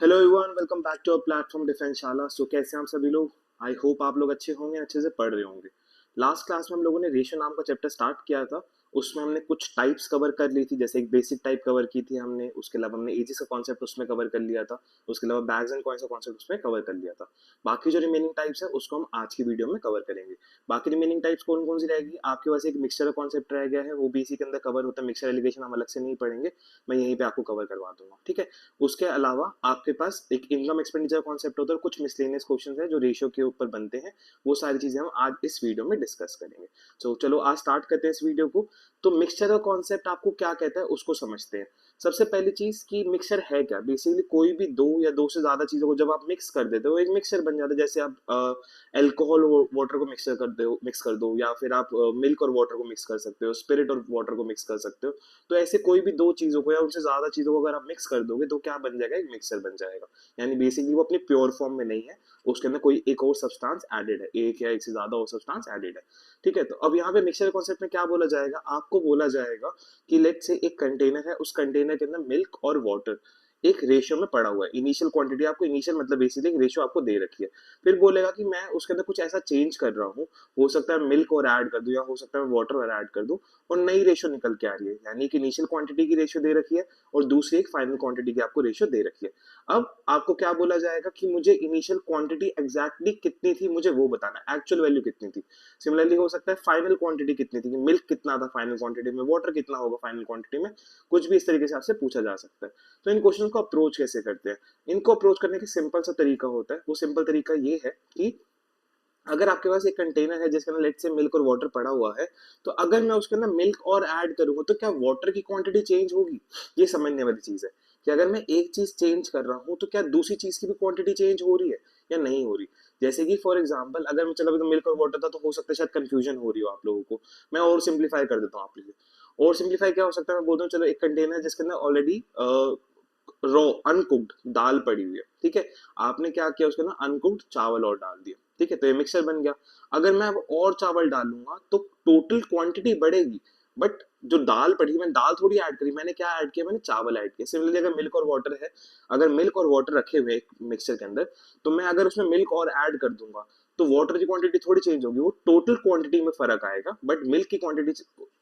Hello everyone, welcome back to our platform defence Shala. So कैसे हैं आप सभी लोग? आई होप आप लोग अच्छे होंगे, अच्छे से पढ़ रहे होंगे। लास्ट क्लास में हम लोगों ने रेशियो नाम का चैप्टर स्टार्ट किया था। उसमें हमने कुछ टाइप्स कवर कर ली थी, जैसे एक बेसिक टाइप कवर की थी हमने, उसके अलावा हमने एजीस का कॉन्सेप्ट उसमें कवर कर लिया था, उसके अलावा बैग्स एंड कॉइन्स का कॉन्सेप्ट उसमें कवर कर लिया था। बाकी जो रिमेनिंग टाइप्स है उसको हम आज की वीडियो में कवर करेंगे। बाकी रिमेनिंग टाइप्स कौन कौन सी रहेगी आपके पास? एक मिक्सचर का कॉन्सेप्ट रह गया है, वो भी इसी के अंदर कवर होता है। मिक्सचर एलिगेशन हम अलग से नहीं पढ़ेंगे, मैं यहीं पे आपको कवर करवा दूंगा, ठीक है। उसके अलावा आपके पास एक इनकम एक्सपेंडिचर कॉन्सेप्ट होता है और कुछ मिसलेनियस क्वेश्चंस है जो रेशियो के ऊपर बनते हैं। वो सारी चीजें हम आज इस वीडियो में डिस्कस करेंगे। तो चलो आज स्टार्ट करते हैं इस वीडियो को। तो मिक्सचर का कॉन्सेप्ट आपको क्या कहता है उसको समझते हैं। सबसे पहली चीज कि मिक्सचर है क्या। बेसिकली कोई भी दो या दो से ज्यादा चीजों को जब आप मिक्स कर देते हो एक मिक्सचर बन जाता है। जैसे आप एल्कोहल और वाटर को मिक्स कर दो, या फिर आप मिल्क और वाटर को मिक्स कर सकते हो, स्पिरिट और वाटर को मिक्स कर सकते हो। तो ऐसे कोई भी दो चीजों को या उनसे ज्यादा चीजों को अगर आप मिक्स कर दोगे तो क्या बन जाएगा? एक मिक्सर बन जाएगा। यानी बेसिकली वो अपनी प्योर फॉर्म में नहीं है, उसके अंदर कोई एक और सब्सटेंस एडेड है, एक या एक से ज्यादा और सब्सटेंस एडेड है। ठीक है, तो अब यहाँ पे मिक्सर कॉन्सेप्ट में क्या बोला जाएगा? आपको बोला जाएगा कि लेट से एक कंटेनर है, उस कंटेनर के अंदर मिल्क और वाटर एक रेशियो में पड़ा हुआ है। इनिशियल क्वांटिटी आपको, इनिशियल मतलब बेसिकली एक रेशियो आपको दे रखी है। फिर बोलेगा कि मैं उसके अंदर कुछ ऐसा चेंज कर रहा हूँ, हो सकता है मिल्क और ऐड कर दूं या हो सकता है वाटर और ऐड कर दूं, और नई रेशियो निकल के आ रही है। यानी कि इनिशियल क्वांटिटी की रेशियो दे रखी है और दूसरी एक फाइनल क्वांटिटी की आपको रेशियो दे रखी है। अब आपको क्या बोला जाएगा कि मुझे इनिशियल क्वांटिटी एग्जैक्टली कितनी थी मुझे वो बताना है, एक्चुअल वैल्यू कितनी थी। सिमिलरली हो सकता है फाइनल क्वांटिटी कितनी थी, मिल्क कितना था फाइनल क्वांटिटी में, वाटर कितना होगा फाइनल क्वांटिटी में, कुछ भी इस तरीके से आपसे पूछा जा सकता है। तो इन क्वेश्चन को अप्रोच कैसे करते हैं? इनको अप्रोच करने की सिंपल सा तरीका होता है। वो सिंपल तरीका ये है कि अगर आपके पास एक कंटेनर है जिसके अंदर लेट से मिल्क और वाटर पड़ा हुआ है, तो अगर मैं उसके अंदर मिल्क और ऐड करूंगा तो क्या वाटर की क्वांटिटी चेंज होगी? ये समझने वाली चीज है कि अगर मैं एक चीज चेंज कर रहा हूं तो क्या दूसरी चीज की भी क्वांटिटी चेंज हो रही है या नहीं हो रही। जैसे कि फॉर एग्जाम्पल अगर मैं, चलो अभी तो मिल्क और वाटर था तो हो सकता है शायद कंफ्यूजन हो रही हो आप लोगों को। मैं और सिंप्लीफाई कर देता हूँ आप लिए। और सिंप्लीफाई क्या हो सकता है, मैं बोलता हूँ चलो एक कंटेनर जिसके अंदर ऑलरेडी रॉ अनकुक्ड दाल पड़ी हुई है, ठीक है। आपने क्या किया, उसके अंदर अनकुक्ड चावल और डाल दिया, ठीक है, तो ये मिक्सर बन गया। अगर मैं अब और चावल डालूंगा तो टोटल क्वांटिटी बढ़ेगी, बट जो दाल पड़ी, मैंने दाल थोड़ी ऐड करी, मैंने क्या ऐड किया, मैंने चावल ऐड किया। सिमिलरली अगर मिल्क और वाटर है, अगर मिल्क और वाटर रखे हुए मिक्सचर के अंदर, तो मैं अगर उसमें मिल्क और ऐड कर दूंगा तो वाटर की क्वांटिटी थोड़ी चेंज होगी, वो टोटल क्वांटिटी में फर्क आएगा, बट मिल्क की क्वांटिटी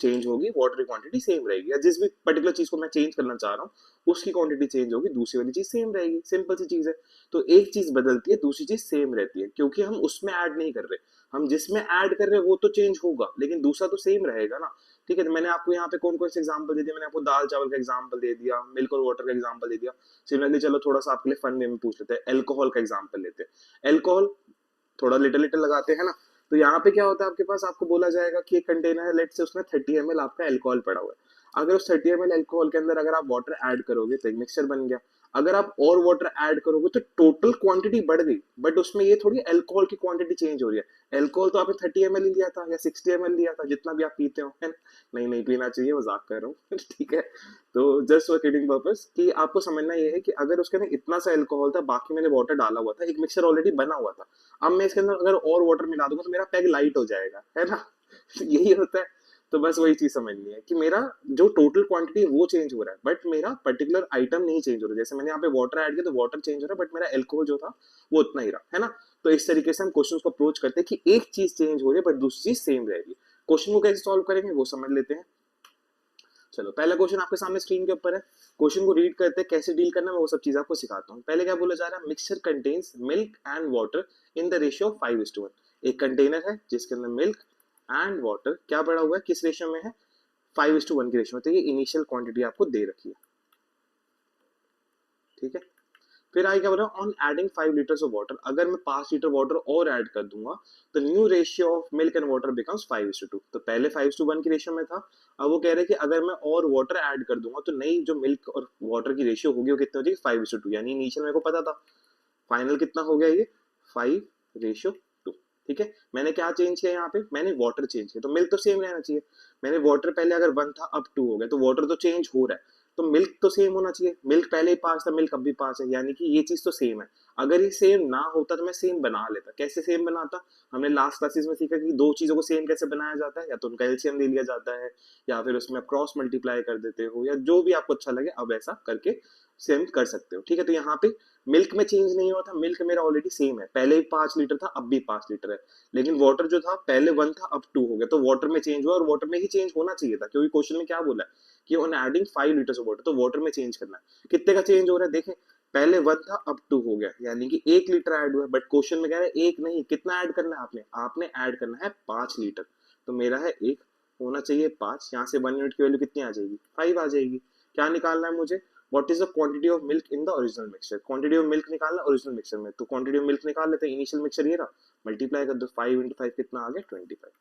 चेंज होगी, वाटर की क्वांटिटी सेम रहेगी। या जिस भी पर्टिकुलर चीज को मैं चेंज करना चाह रहा हूँ उसकी क्वांटिटी चेंज होगी, दूसरी वाली चीज सेम रहेगी। सिंपल सी चीज है। तो एक चीज बदलती है, दूसरी चीज सेम रहती है, क्योंकि हम उसमें ऐड नहीं कर रहे। हम जिसमें ऐड कर रहे हैं वो तो चेंज होगा, लेकिन दूसरा तो सेम रहेगा ना। ठीक है, तो मैंने आपको यहाँ पे कौन कौन से एग्जांपल दे दिया? मैंने आपको दाल चावल का एग्जांपल दे दिया, मिल्क और वाटर का एग्जांपल दे दिया। सिमिलरली चलो थोड़ा सा आपके लिए फन वे में पूछ लेते हैं, एल्कोहल का एग्जांपल लेते हैं। एल्कोहल थोड़ा लिटिल लिटिल लगाते हैं ना। तो यहाँ पे क्या होता है आपके पास, आपको बोला जाएगा कि एक कंटेनर है, लेट से उसमें 30 ml आपका एल्कोहल पड़ा हुआ है। अगर उस 30 ml एल्कोहल के अंदर अगर आप वाटर ऐड करोगे तो एक मिक्सचर बन गया। अगर आप और वाटर ऐड करोगे तो टोटल क्वांटिटी बढ़ गई, बट उसमें ये थोड़ी एल्कोहल की क्वांटिटी चेंज हो रही है। एल्कोहल तो आपने 30 ml ही लिया था या 60 ml लिया था, जितना भी आप पीते हो, है ना? नहीं नहीं पीना चाहिए, मजाक कर रहा हूँ ठीक है। तो जस्ट फॉर किडिंग पर्पस कि आपको समझना ये है कि अगर उसके अंदर इतना सा एल्कोहल था, बाकी मैंने वाटर डाला हुआ था, एक मिक्सचर ऑलरेडी बना हुआ था। अब मैं इसके अंदर अगर और वाटर मिला दूंगा तो मेरा पैग लाइट हो जाएगा, है ना यही होता है। तो बस वही चीज समझनी है कि मेरा जो टोटल क्वांटिटी है वो चेंज हो रहा है, बट मेरा पर्टिकुलर आइटम नहीं चेंज हो रहा है। जैसे मैंने यहाँ पे वाटर ऐड किया तो वाटर चेंज हो रहा है, बट मेरा एल्कोहल जो था वो उतना ही रहा, है ना। तो इस तरीके से हम क्वेश्चन को अप्रोच करते हैं कि एक चीज चेंज हो रही है बट दूसरी चीज सेम रह रही है। क्वेश्चन को कैसे सॉल्व करेंगे वो समझ लेते हैं। चलो पहला क्वेश्चन आपके सामने स्क्रीन के ऊपर है। क्वेश्चन को रीड करते हैं, कैसे डील करना है मैं वो सब चीज आपको सिखाता हूँ। पहले क्या बोला जा रहा है, mixture contains milk and water in the ratio of 5:1। एक कंटेनर है जिसके अंदर मिल्क एंड वाटर क्या पड़ा हुआ है, किस रेशियो में है? 5:1 की रेशियो में। तो ये इनिशियल क्वांटिटी आपको दे रखी है, ठीक है। फिर आगे क्या बोल रहा है, on adding 5 litres of water, अगर मैं 5 लीटर वाटर और ऐड कर दूंगा तो new ratio of milk and water becomes 5:2। तो पहले 5:1 की रेशियो में था, अब वो कह रहे हैं कि अगर मैं और वाटर ऐड कर दूंगा तो नई जो मिल्क और वाटर की रेशियो होगी वो कितनी हो जाएगी? 5:2। यानी इनिशियल मेरे को पता था, फाइनल कितना हो गया ये? 5:2। ठीक है, मैंने क्या चेंज किया यहाँ पे? मैंने वाटर चेंज किया, तो मिल्क तो सेम रहना चाहिए। मैंने वाटर पहले अगर 1 था अब 2 हो गया, तो वाटर तो चेंज हो रहा है, तो मिल्क तो सेम होना चाहिए, मिल्क पहले ही 5 था, मिल्क अब भी 5 है, यानी कि ये चीज तो सेम है। अगर ये सेम ना होता तो मैं सेम बना लेता। कैसे सेम बनाता? हमने लास्ट क्लासेस में सीखा कि दो चीजों को सेम कैसे बनाया जाता है, या तो उनका एलसीएम ले लिया जाता है, या फिर उसमें क्रॉस मल्टीप्लाई कर देते हो, या जो भी आपको अच्छा लगे अब ऐसा करके सेम कर सकते हो। ठीक है, तो यहाँ पे मिल्क में चेंज नहीं हुआ था, मिल्क मेरा ऑलरेडी सेम है, पहले भी 5 लीटर था, अब भी 5 लीटर है। लेकिन वाटर जो था पहले 1 था, अब 2 हो गया, तो वाटर में चेंज हुआ, और वाटर में ही चेंज होना चाहिए था, क्योंकि क्वेश्चन में क्या बोला है कि on adding 5 litre of water, तो वाटर में चेंज करना है। कितने का चेंज हो रहा है देखें, पहले 1 था, अब 2 हो गया, यानी कि 1 लीटर ऐड हुआ। बट क्वेश्चन में कह रहा है एक नहीं, कितना ऐड करना है आपने? आपने ऐड करना है 5 लीटर। तो मेरा है एक, होना चाहिए 5, यहाँ से 1 यूनिट की वैल्यू कितनी आ जाएगी? 5 आ जाएगी। क्या निकालना है मुझे? What is the quantity of milk in the original mixture? Quantity of milk निकालना ओरिजिनल मिक्सचर में, तो क्वांटिटी ऑफ मिल्क निकाल लेते हैं। इनिशियल मिक्सचर ये रहा, मल्टीप्लाई कर दो, 5 इंटू 5 कितना आ गया? 25।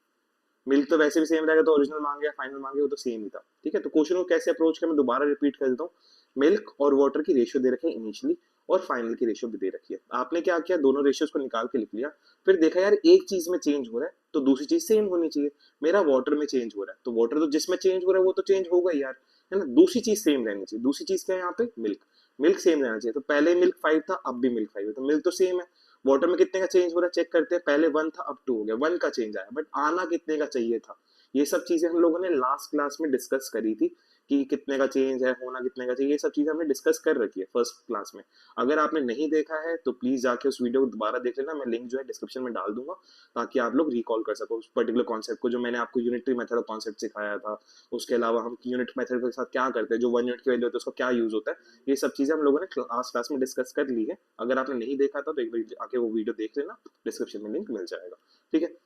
मिल्क तो वैसे भी सेम रहेगा, तो ओरिजिनल मांगे या फाइनल मांगे वो तो सेम ही था। ठीक है, तो क्वेश्चन को कैसे अप्रोच करें मैं दोबारा रिपीट कर देता हूँ। मिल्क और वाटर की रेशियो दे रखे हैं इनिशियली, और फाइनल की रेशियो भी दे रखी है। आपने क्या किया, दोनों रेशियोज को निकाल के लिख लिया, फिर देखा यार एक चीज में चेंज हो रहा है तो दूसरी चीज सेम होनी चाहिए। मेरा वाटर में चेंज हो रहा है, तो वाटर तो जिसमें चेंज हो रहा है वो तो चेंज होगा ही यार, है ना। दूसरी चीज सेम रहनी चाहिए। दूसरी चीज क्या है यहाँ पे? मिल्क। मिल्क सेम रहना चाहिए, तो पहले मिल्क 5 था, अब भी मिल्क 5 है, तो मिल्क तो सेम है। वाटर में कितने का चेंज हो रहा है चेक करते हैं, पहले 1 था, अब 2 हो गया, 1 का चेंज आया, बट आना कितने का चाहिए था? ये सब चीजें हम लोगों ने लास्ट क्लास में डिस्कस करी थी कि कितने का चेंज है, होना कितने का चाहिए, ये सब चीजें हमने डिस्कस कर रखी है फर्स्ट क्लास में। अगर आपने नहीं देखा है तो प्लीज जाके उस वीडियो को दोबारा देख लेना, मैं लिंक जो है डिस्क्रिप्शन में डाल दूंगा, ताकि आप लोग रिकॉल कर सको उस पर्टिकुलर कॉन्सेप्ट को, जो मैंने आपको यूनिटरी मेथड ऑफ कॉन्सेप्ट सिखाया था। उसके अलावा हम यूनिट मेथड के साथ क्या करते हैं, जो 1 यूनिट की वैल्यू होती है उसका क्या यूज होता है, ये सब चीजें हम लोगों ने लास्ट क्लास में डिस्कस कर ली है। अगर आपने नहीं देखा था तो एक बार आके वो वीडियो देख लेना, डिस्क्रिप्शन में लिंक मिल जाएगा। ठीक है,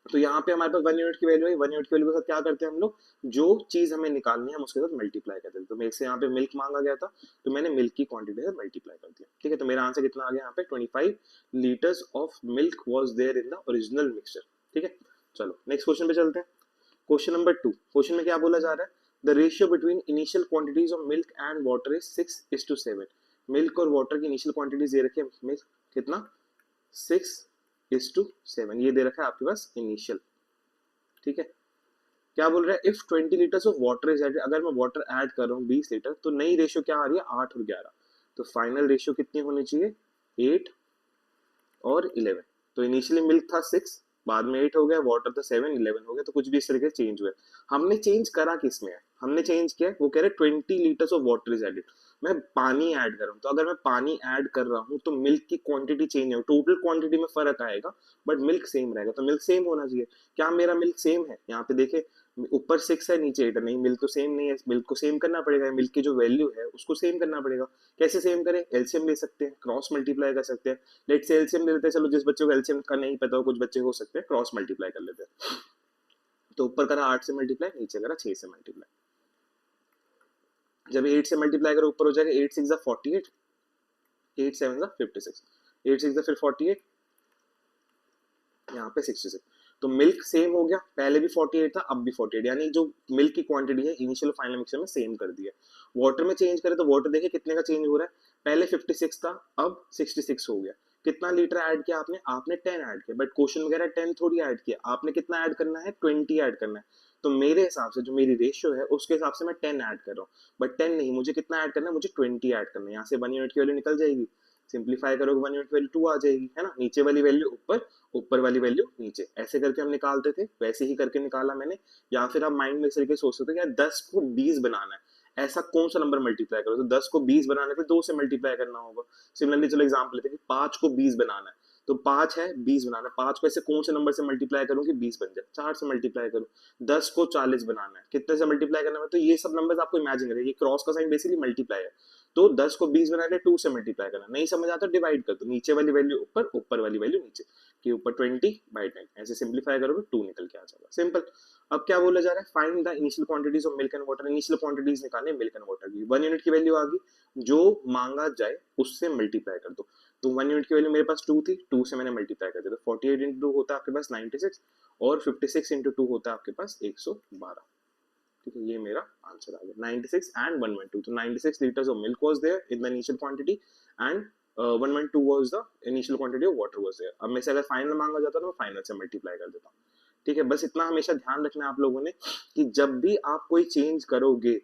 तो यहाँ पे हमारे पास 1 यूनिट की वैल्यू है, 1 यूनिट की वैल्यू के साथ क्या करते हैं हम लोग, जो चीज हमें निकालनी है हम उसके साथ मल्टीप्लाई करते हैं। तो मेरे से यहाँ पे मिल्क मांगा गया था, तो मैंने मिल्क की क्वांटिटी से मल्टीप्लाई कर दिया। ठीक है, तो मेरा आंसर कितना आ गया यहाँ पे? 25 litres of milk was there in the original mixture. ठीक है, चलो नेक्स्ट क्वेश्चन पे चलते हैं। क्वेश्चन नंबर 2, क्वेश्चन में क्या बोला जा रहा है? The ratio between initial quantities of milk and water is 6:7। Milk और वाटर की इनिशियल क्वांटिटीज दे रखे हैं, मिल्क कितना? 6:7 ये दे रखा है आपके पास इनिशियल। ठीक है, क्या बोल रहा है? If 20 litres of water is added, अगर मैं वाटर ऐड कर रहा हूँ 20 लीटर, तो नई रेशियो क्या आ रही है? 8 और 11। तो फाइनल रेशियो कितनी होनी चाहिए? 8 और 11। तो इनिशियली मिल्क था 6, बाद में 8 हो गया, वाटर था 7, 11 हो गया, तो कुछ भी इस तरीके से चेंज हुआ। हमने चेंज करा किस में है? हमने चेंज किया, वो कह रहे 20 litres of water is added, मैं पानी ऐड कर रहा हूँ। तो अगर मैं पानी ऐड कर रहा हूँ तो मिल्क की क्वांटिटी चेंज है, टोटल क्वांटिटी में फर्क आएगा, बट मिल्क सेम रहेगा। तो मिल्क सेम होना चाहिए। क्या मेरा मिल्क सेम है? यहाँ पे देखे, ऊपर 6 है, नीचे 8 है, नहीं मिल्क तो सेम नहीं है, मिल्क को सेम करना पड़ेगा, मिल्क की जो वैल्यू है उसको सेम करना पड़ेगा। कैसे सेम करें? एलसीएम ले सकते हैं, क्रॉस मल्टीप्लाई कर सकते हैं। लेट से एलसीएम ले लेते हैं, चलो जिस बच्चों को एलसीएम का नहीं पता हो, कुछ बच्चे हो सकते हैं क्रॉस मल्टीप्लाई कर लेते हैं। तो ऊपर करा 8 से मल्टीप्लाई, नीचे करा 6 से मल्टीप्लाई। जब 8 से मल्टीप्लाई करो ऊपर हो जाएगा 8 6 48, 8 7 56, 8 6 फिर 48, यहाँ पे 66। तो मिल्क सेम हो गया, पहले भी 48 था, अब भी 48, यानी जो मिल्क की क्वांटिटी है इनिशियल फाइनल मिक्सचर में सेम कर दिया। वाटर में चेंज करें तो वाटर देखिए कितने का चेंज हो रहा है, पहले 56 था, अब 66 हो गया। कितना लीटर ऐड किया आपने? आपने 10 ऐड किया, बट क्वेश्चन वगैरह 10 थोड़ी ऐड किया, आपने कितना ऐड करना है? 20 ऐड करना है। तो मेरे हिसाब से जो मेरी रेशियो है उसके हिसाब से मैं 10 ऐड कर रहा हूँ, बट 10 नहीं, मुझे कितना ऐड करना है? मुझे 20 ऐड करना है। यहाँ से 1 यूनिट की वैल्यू निकल जाएगी, सिंप्लीफाई करोगे 1 यूनिट वैल्यू 2 आ जाएगी, है ना। नीचे वाली वैल्यू ऊपर, ऊपर वाली वैल्यू नीचे, ऐसे करके हम निकालते थे, वैसे ही करके निकाला मैंने। या फिर आप माइंड में इस तरीके सोच सकते हो कि 10 को 20 बनाना है, ऐसा कौन सा नंबर मल्टीप्लाई करो? तो 10 को 20 बनाने पे 2 से मल्टीप्लाई करना होगा। सिमिलरली चलो एग्जांपल लेते हैं कि 5 को 20 बनाना है, तो 5 है 20 बनाना है, 5 को ऐसे कौन से नंबर से मल्टीप्लाई करूं कि 20 बन जाए? 4 से मल्टीप्लाई करूं। 10 को 40 बनाना है, कितने से मल्टीप्लाई करना है? तो ये सब नंबर्स आपको इमेजिन करिए, ये क्रॉस का साइन बेसिकली मल्टीप्लाई है। तो 10 को 20 बनाने 2 से मल्टीप्लाई करना, नहीं समझ आता डिवाइड कर दो, नीचे वाली वैल्यू ऊपर, ऊपर वाली वैल्यू नीचे, कि ऊपर 20/10, ऐसे सिंप्लीफाई करोगे 2 निकल के आ जाएगा, सिंपल। अब क्या बोला जा रहा है? Find the initial quantities of milk and water. Initial quantities निकालने मिल्क एंड वाटर की, 1 यूनिट की वैल्यू आ गई, जो मांगा जाए उससे मल्टीप्लाई कर दो। तो 1 यूनिट की वैल्यू मेरे पास 2 थी, 2 से मैंने मल्टीप्लाई कर दिया, तो 48 इंटू 2 होता है आपके पास 96, और 56 इंटू 2 होता है आपके पास 112। ठीक है, ये मेरा आंसर आ गया, 96 एंड 112। तो 96 litres of milk was there in the initial quantity, and 112 was the initial quantity of water was there. अब में से अगर फाइनल मांगा जाता तो मैं फाइनल से मल्टीप्लाई कर देता हूँ। ठीक है, बस इतना हमेशा ध्यान रखना है आप लोगों ने कि जब भी आप कोई चेंज करोगे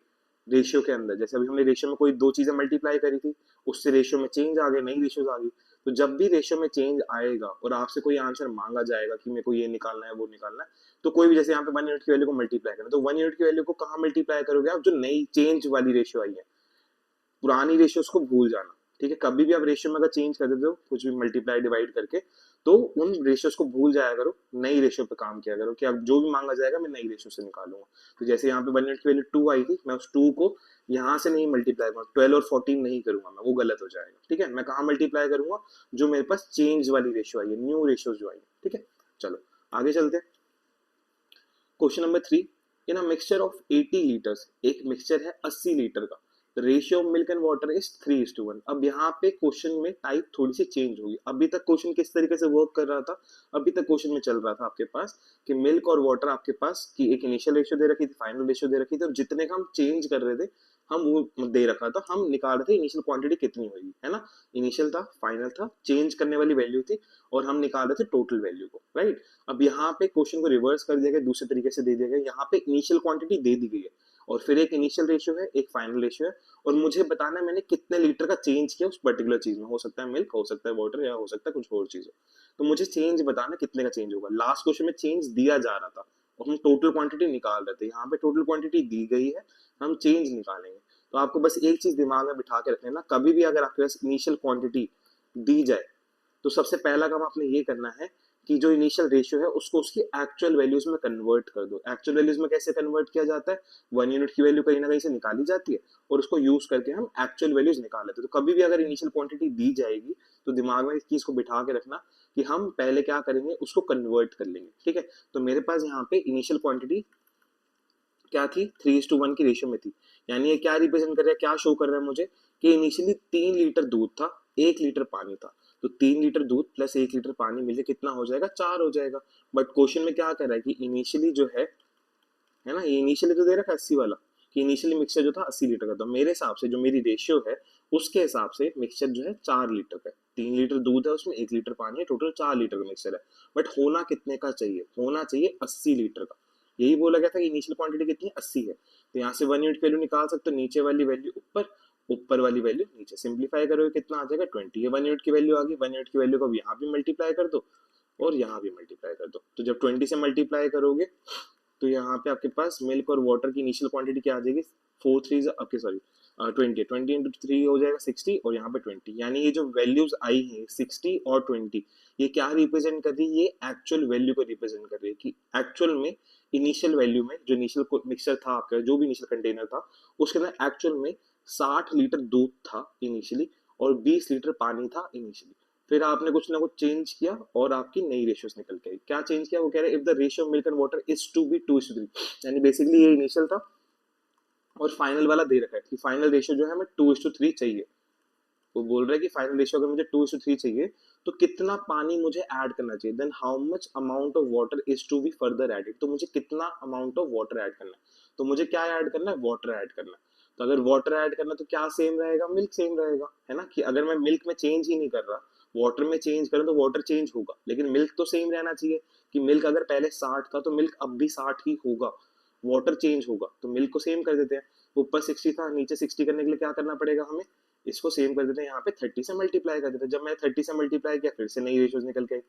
रेशियो के अंदर। जैसे अभी हमने रेशियो में कोई दो चीजें मल्टीप्लाई करी थी, उससे रेशियो में चेंज आ गए, नई रेशियोज आ गई। तो जब भी रेशियो में चेंज आएगा और आपसे कोई आंसर मांगा जाएगा कि मेरे को ये निकालना है वो निकालना है, तो कोई भी, जैसे यहाँ पे 1 यूनिट की वैल्यू को मल्टीप्लाई करना है, तो 1 यूनिट की वैल्यू को कहाँ मल्टीप्लाई करोगे आप, जो नई चेंज वाली रेशियो आई है। पुरानी रेशियोज को भूल जाना, ठीक है। कभी भी आप रेशियो में अगर चेंज कर देते हो कुछ भी मल्टीप्लाई डिवाइड करके, तो उन रेशियोज को भूल जाया करो, नई रेशियो पे काम किया करो कि अब जो भी मांगा जाएगा मैं नई रेशियो से निकालूंगा। तो जैसे यहाँ पे 1 यूनिट की वैल्यू 2 आई थी, मैं उस 2 को यहाँ से नहीं मल्टीप्लाई करूंगा, 12 और 14 नहीं करूंगा मैं, वो गलत हो जाएगा, ठीक है। मैं कहाँ मल्टीप्लाई करूंगा, जो मेरे पास चेंज वाली रेशियो आई है, न्यू रेशियो जो आई है, ठीक है। चलो आगे चलते हैं। Question number 3, in a mixture of 80 litres, एक मिक्सचर है 80 लीटर का, ratio of milk and water is 3:1। अब यहाँ पे क्वेश्चन में टाइप थोड़ी सी चेंज होगी। अभी तक क्वेश्चन किस तरीके से वर्क कर रहा था, अभी तक क्वेश्चन में चल रहा था आपके पास कि मिल्क और वाटर आपके पास की एक इनिशियल रेशियो दे रखी थी, फाइनल रेशियो दे रखी थी, और जितने का हम चेंज कर रहे थे हम वो दे रखा था, हम निकाल रहे थे इनिशियल क्वांटिटी कितनी होगी, है ना। इनिशियल था, फाइनल था, चेंज करने वाली वैल्यू थी, और हम निकाल रहे थे टोटल वैल्यू को, राइट। अब यहाँ पे क्वेश्चन को रिवर्स कर दिया गया, दूसरे तरीके से दे दिया गया। यहाँ पे इनिशियल क्वांटिटी दे दी गई है, और फिर एक इनिशियल रेशियो है, एक फाइनल रेशियो है, और मुझे बताना है मैंने कितने लीटर का चेंज किया उस पर्टिकुलर चीज में। हो सकता है मिल्क, हो सकता है वाटर, या हो सकता है कुछ और चीज हो। तो मुझे चेंज बताना कितने का चेंज होगा। लास्ट क्वेश्चन में चेंज दिया जा रहा था और हम टोटल क्वांटिटी निकाल रहे थे। यहाँ पे टोटल क्वांटिटी दी गई है, हम चेंज निकालेंगे। तो आपको बस एक चीज दिमाग में बिठा के रखना है ना, कभी भी अगर आपके पास इनिशियल क्वांटिटी दी जाए, तो सबसे पहला काम आपने ये करना है कि जो इनिशियल रेशियो है उसको उसकी एक्चुअल वैल्यूज में कन्वर्ट कर दो। एक्चुअल वैल्यूज में कैसे कन्वर्ट किया जाता है, 1 यूनिट की वैल्यू कहीं ना कहीं से निकाली जाती है, और उसको यूज करके हम एक्चुअल वैल्यूज निकाल लेते हैं। तो कभी भी अगर इनिशियल क्वांटिटी दी जाएगी, तो दिमाग में इस चीज को बिठा के रखना कि हम पहले क्या करेंगे, उसको कन्वर्ट कर लेंगे, ठीक है। तो मेरे पास यहाँ पे इनिशियल क्वांटिटी क्या थी, 3:1 की रेशियो में थी। यानी ये क्या रिप्रेजेंट कर रहा है, क्या शो कर रहा है मुझे, कि इनिशियली 3 लीटर दूध था, 1 लीटर पानी था। तो 3 लीटर दूध प्लस 1 लीटर पानी मिलकर कितना हो जाएगा, 4 हो जाएगा। बट क्वेश्चन में क्या कर रहा है कि इनिशियली जो है ना, ये इनिशियली तो दे रखा है 80 वाला, कि इनिशियली मिक्सचर जो था 80 लीटर का था। मेरे हिसाब से जो मेरी रेशियो है उसके हिसाब से मिक्सचर जो है 4 लीटर का है। 3 लीटर दूध है, उसमें 1 लीटर पानी है, टोटल 4 लीटर का मिक्सचर है। बट होना कितने का चाहिए, होना चाहिए 80 लीटर का। यही बोला गया था कि इनिशियल क्वांटिटी कितनी है, 80 है। तो यहाँ से 1 यूनिट की वैल्यू निकाल सकते हो, नीचे वाली वैल्यू ऊपर, ऊपर वाली वैल्यू नीचे। सिंप्लीफाई करोगे कितना आ जाएगा, 20। ये 1 यूनिट की वैल्यू आ गई। 1 यूनिट की वैल्यू को अब यहाँ भी मल्टीप्लाई कर दो और यहाँ भी मल्टीप्लाई कर दो। तो जब 20 से मल्टीप्लाई करोगे तो यहाँ पे आपके पास मिल्क और वाटर की इनिशियल क्वांटिटी क्या आ जाएगी, 4 3 आपके सॉरी 20 इंटू 3 हो जाएगा 60, और यहाँ पे 20। यानी ये जो वैल्यूज आई है 60 और 20, ये क्या रिप्रेजेंट कर रही है, ये एक्चुअल वैल्यू को रिप्रेजेंट कर रही है कि एक्चुअल में इनिशियल वैल्यू में जो इनिशियल मिक्सचर था आपका, जो भी इनिशियल कंटेनर था, उसके अंदर एक्चुअल में 60 लीटर दूध था इनिशियली, और 20 लीटर पानी था इनिशियली। फिर आपने कुछ ना कुछ चेंज किया और आपकी नई रेशियोस निकल के आई। क्या चेंज किया, वो कह रहे हैं if the ratio of milk and water is to be 2:3। यानी बेसिकली ये इनिशियल था, और फाइनल वाला दे रखा है कि फाइनल रेशियो जो है हमें 2:3 चाहिए। वो बोल रहा है कि फाइनल रेशियो अगर मुझे 2:3 चाहिए, तो कितना पानी मुझे ऐड करना चाहिए, then how much amount of water is to be further added. तो मुझे कितना अमाउंट ऑफ वाटर ऐड करना है, तो मुझे क्या ऐड करना है, वाटर ऐड करना है। तो अगर वाटर ऐड करना तो क्या सेम रहेगा, मिल्क सेम रहेगा, है ना। कि अगर मैं मिल्क में चेंज ही नहीं कर रहा, वाटर में चेंज करूं तो वाटर चेंज होगा, लेकिन मिल्क तो सेम रहना चाहिए। कि मिल्क अगर पहले 60 था तो मिल्क अब भी 60 ही होगा, वाटर चेंज होगा तो मिल्क को सेम कर देते हैं। ऊपर 60 था, नीचे 60 करने के लिए क्या करना पड़ेगा हमें, इसको सेम कर देते हैं, यहाँ पे 30 से मल्टीप्लाई कर देते हैं। जब मैंने 30 से मल्टीप्लाई किया, फिर से नई रेशियोज निकल के आई।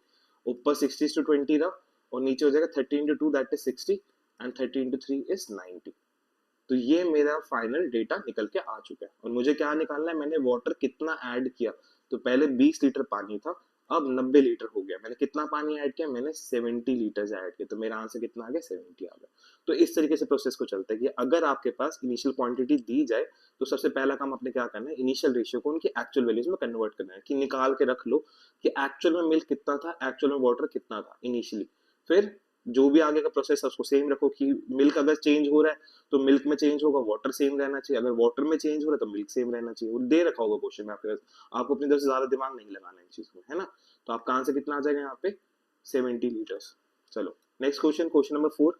ऊपर 60:20 रहा, और नीचे हो जाएगा 30 × 2 दैट इज 60, एंड 30 × 3 इज 90। तो ये मेरा फाइनल डेटा निकल के आ चुका है। और मुझे क्या निकालना है, मैंने वाटर कितना ऐड किया। तो पहले 20 लीटर पानी था, अब 90 लीटर हो गया। मैंने कितना पानी ऐड किया, मैंने 70 लीटर ऐड किया। तो मेरा आंसर कितना आ गया, 70 आ गया। तो इस तरीके से प्रोसेस को चलता है कि अगर आपके पास इनिशियल क्वांटिटी दी जाए, तो सबसे पहला काम आपने क्या करना है, इनिशियल रेशियो को उनकी एक्चुअल वैल्यूज में कन्वर्ट करना है। कि निकाल के रख लो कि एक्चुअल में मिल्क कितना था, एक्चुअल में वाटर कितना था इनिशियली। फिर जो भी आगे का प्रोसेस है उसको सेम रखो। कि मिल्क अगर चेंज हो रहा है तो मिल्क में चेंज होगा, वाटर सेम रहना चाहिए। अगर वाटर में चेंज हो रहा है तो मिल्क सेम रहना चाहिए। वो दे रखा होगा क्वेश्चन में आपके पास, आपको अपनी तरफ से ज्यादा दिमाग नहीं लगाना है इस चीज में, है ना। तो आपका आंसर कितना आ जाएगा यहाँ पे, 70 लीटर्स। चलो next question, question number 4।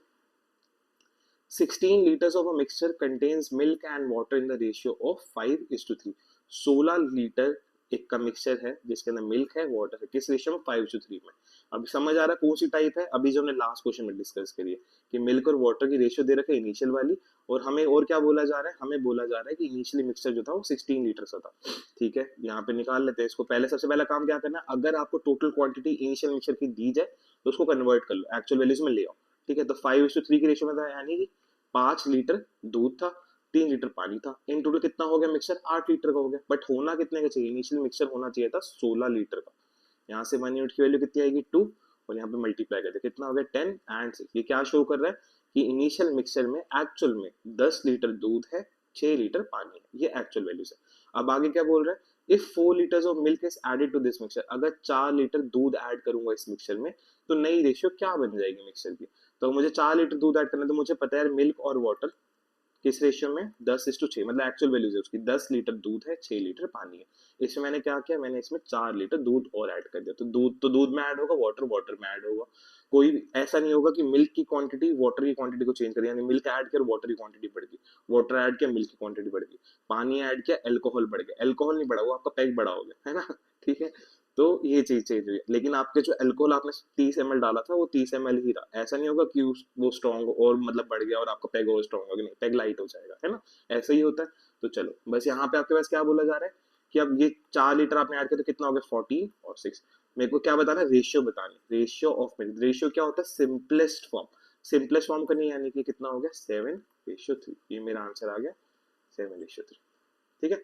16 liters of a mixture contains milk and water in the ratio of 5:3। 16 litre एक का मिक्सचर है जिसके अंदर मिल्क है, वाटर है, किस रेशियो में, 5:3 में। अब समझ आ रहा है कौन सी टाइप है, अभी जो हमने लास्ट क्वेश्चन में डिस्कस करी है कि मिल्क और वाटर की रेशियो दे रखा है इनिशियल वाली, और हमें और क्या बोला जा रहा है, हमें बोला जा रहा है कि इनिशियली मिक्सचर जो था वो 16 लीटर का था। ठीक है, यहाँ पे निकाल लेते हैं इसको। पहले सबसे पहला काम क्या करना है, अगर आपको टोटल क्वांटिटी इनिशियल मिक्सचर की दी जाए तो उसको कन्वर्ट कर लो, एक्चुअल वैल्यूज में ले आओ। ठीक है, तो 5:3 की रेशियो में था, यानी कि 5 लीटर दूध था, 3 लीटर पानी था। इन टोटल कितना हो गया मिक्सचर, 8 लीटर का हो गया। बट होना कितने का चाहिए, इनिशियल मिक्सचर होना चाहिए था 16 लीटर का। यहाँ से 1 यूनिट की वैल्यू कितनी आएगी, 2, और यहाँ पे मल्टीप्लाई करते कितना हो गया, 10 एंड 6। ये क्या शो कर रहा है कि इनिशियल मिक्सचर में एक्चुअल में 10 लीटर दूध है, 6 लीटर पानी है, ये एक्चुअल वैल्यूज है। अब आगे क्या बोल रहा है, if 4 litres of milk is added to this mixture, अगर 4 लीटर दूध ऐड करूंगा इस मिक्सचर में तो नई रेशियो क्या बन जाएगी मिक्सचर की। तो मुझे 4 लीटर दूध ऐड करना है, तो मुझे पता है मिल्क और वाटर किस रेशियो में, 10:6, मतलब एक्चुअल वैल्यूज है उसकी, 10 लीटर दूध है, 6 लीटर पानी है। इसमें मैंने क्या किया, मैंने इसमें 4 लीटर दूध और ऐड कर दिया। तो दूध में ऐड होगा, वाटर वाटर में ऐड होगा। कोई ऐसा नहीं होगा कि मिल्क की क्वांटिटी वाटर की क्वांटिटी को चेंज कर, यानी मिल्क ऐड किया वाटर की क्वांटिटी बढ़ गई, वाटर ऐड किया मिल्क की क्वांटिटी बढ़ गई, पानी ऐड किया अल्कोहल बढ़ गया। अल्कोहल नहीं बढ़ा, वो आपका पैक बड़ा हो गया है ना। ठीक है, तो ये चीज चेंज हुई है। लेकिन आपके जो अल्कोहल आपने 30 ml डाला था वो 30 ml ही रहा। ऐसा नहीं होगा कि वो स्ट्रॉन्ग और मतलब बढ़ गया और आपका पैग और स्ट्रॉन्ग होगा, नहीं, पैग लाइट हो जाएगा, है ना। ऐसा ही होता है। तो चलो बस यहाँ पे आपके पास क्या बोला जा रहा है कि अब ये 4 लीटर आपने ऐड किया तो कितना हो गया, 14 और 6। मेरे को क्या बताना है, रेशियो बतानी, रेशियो ऑफ मिल्क। रेशियो क्या होता है, सिंपलेस्ट फॉर्म। सिंपलेस्ट फॉर्म करनी यानी कि कितना हो गया, 7:3। ये मेरा आंसर आ गया 7:3। ठीक है,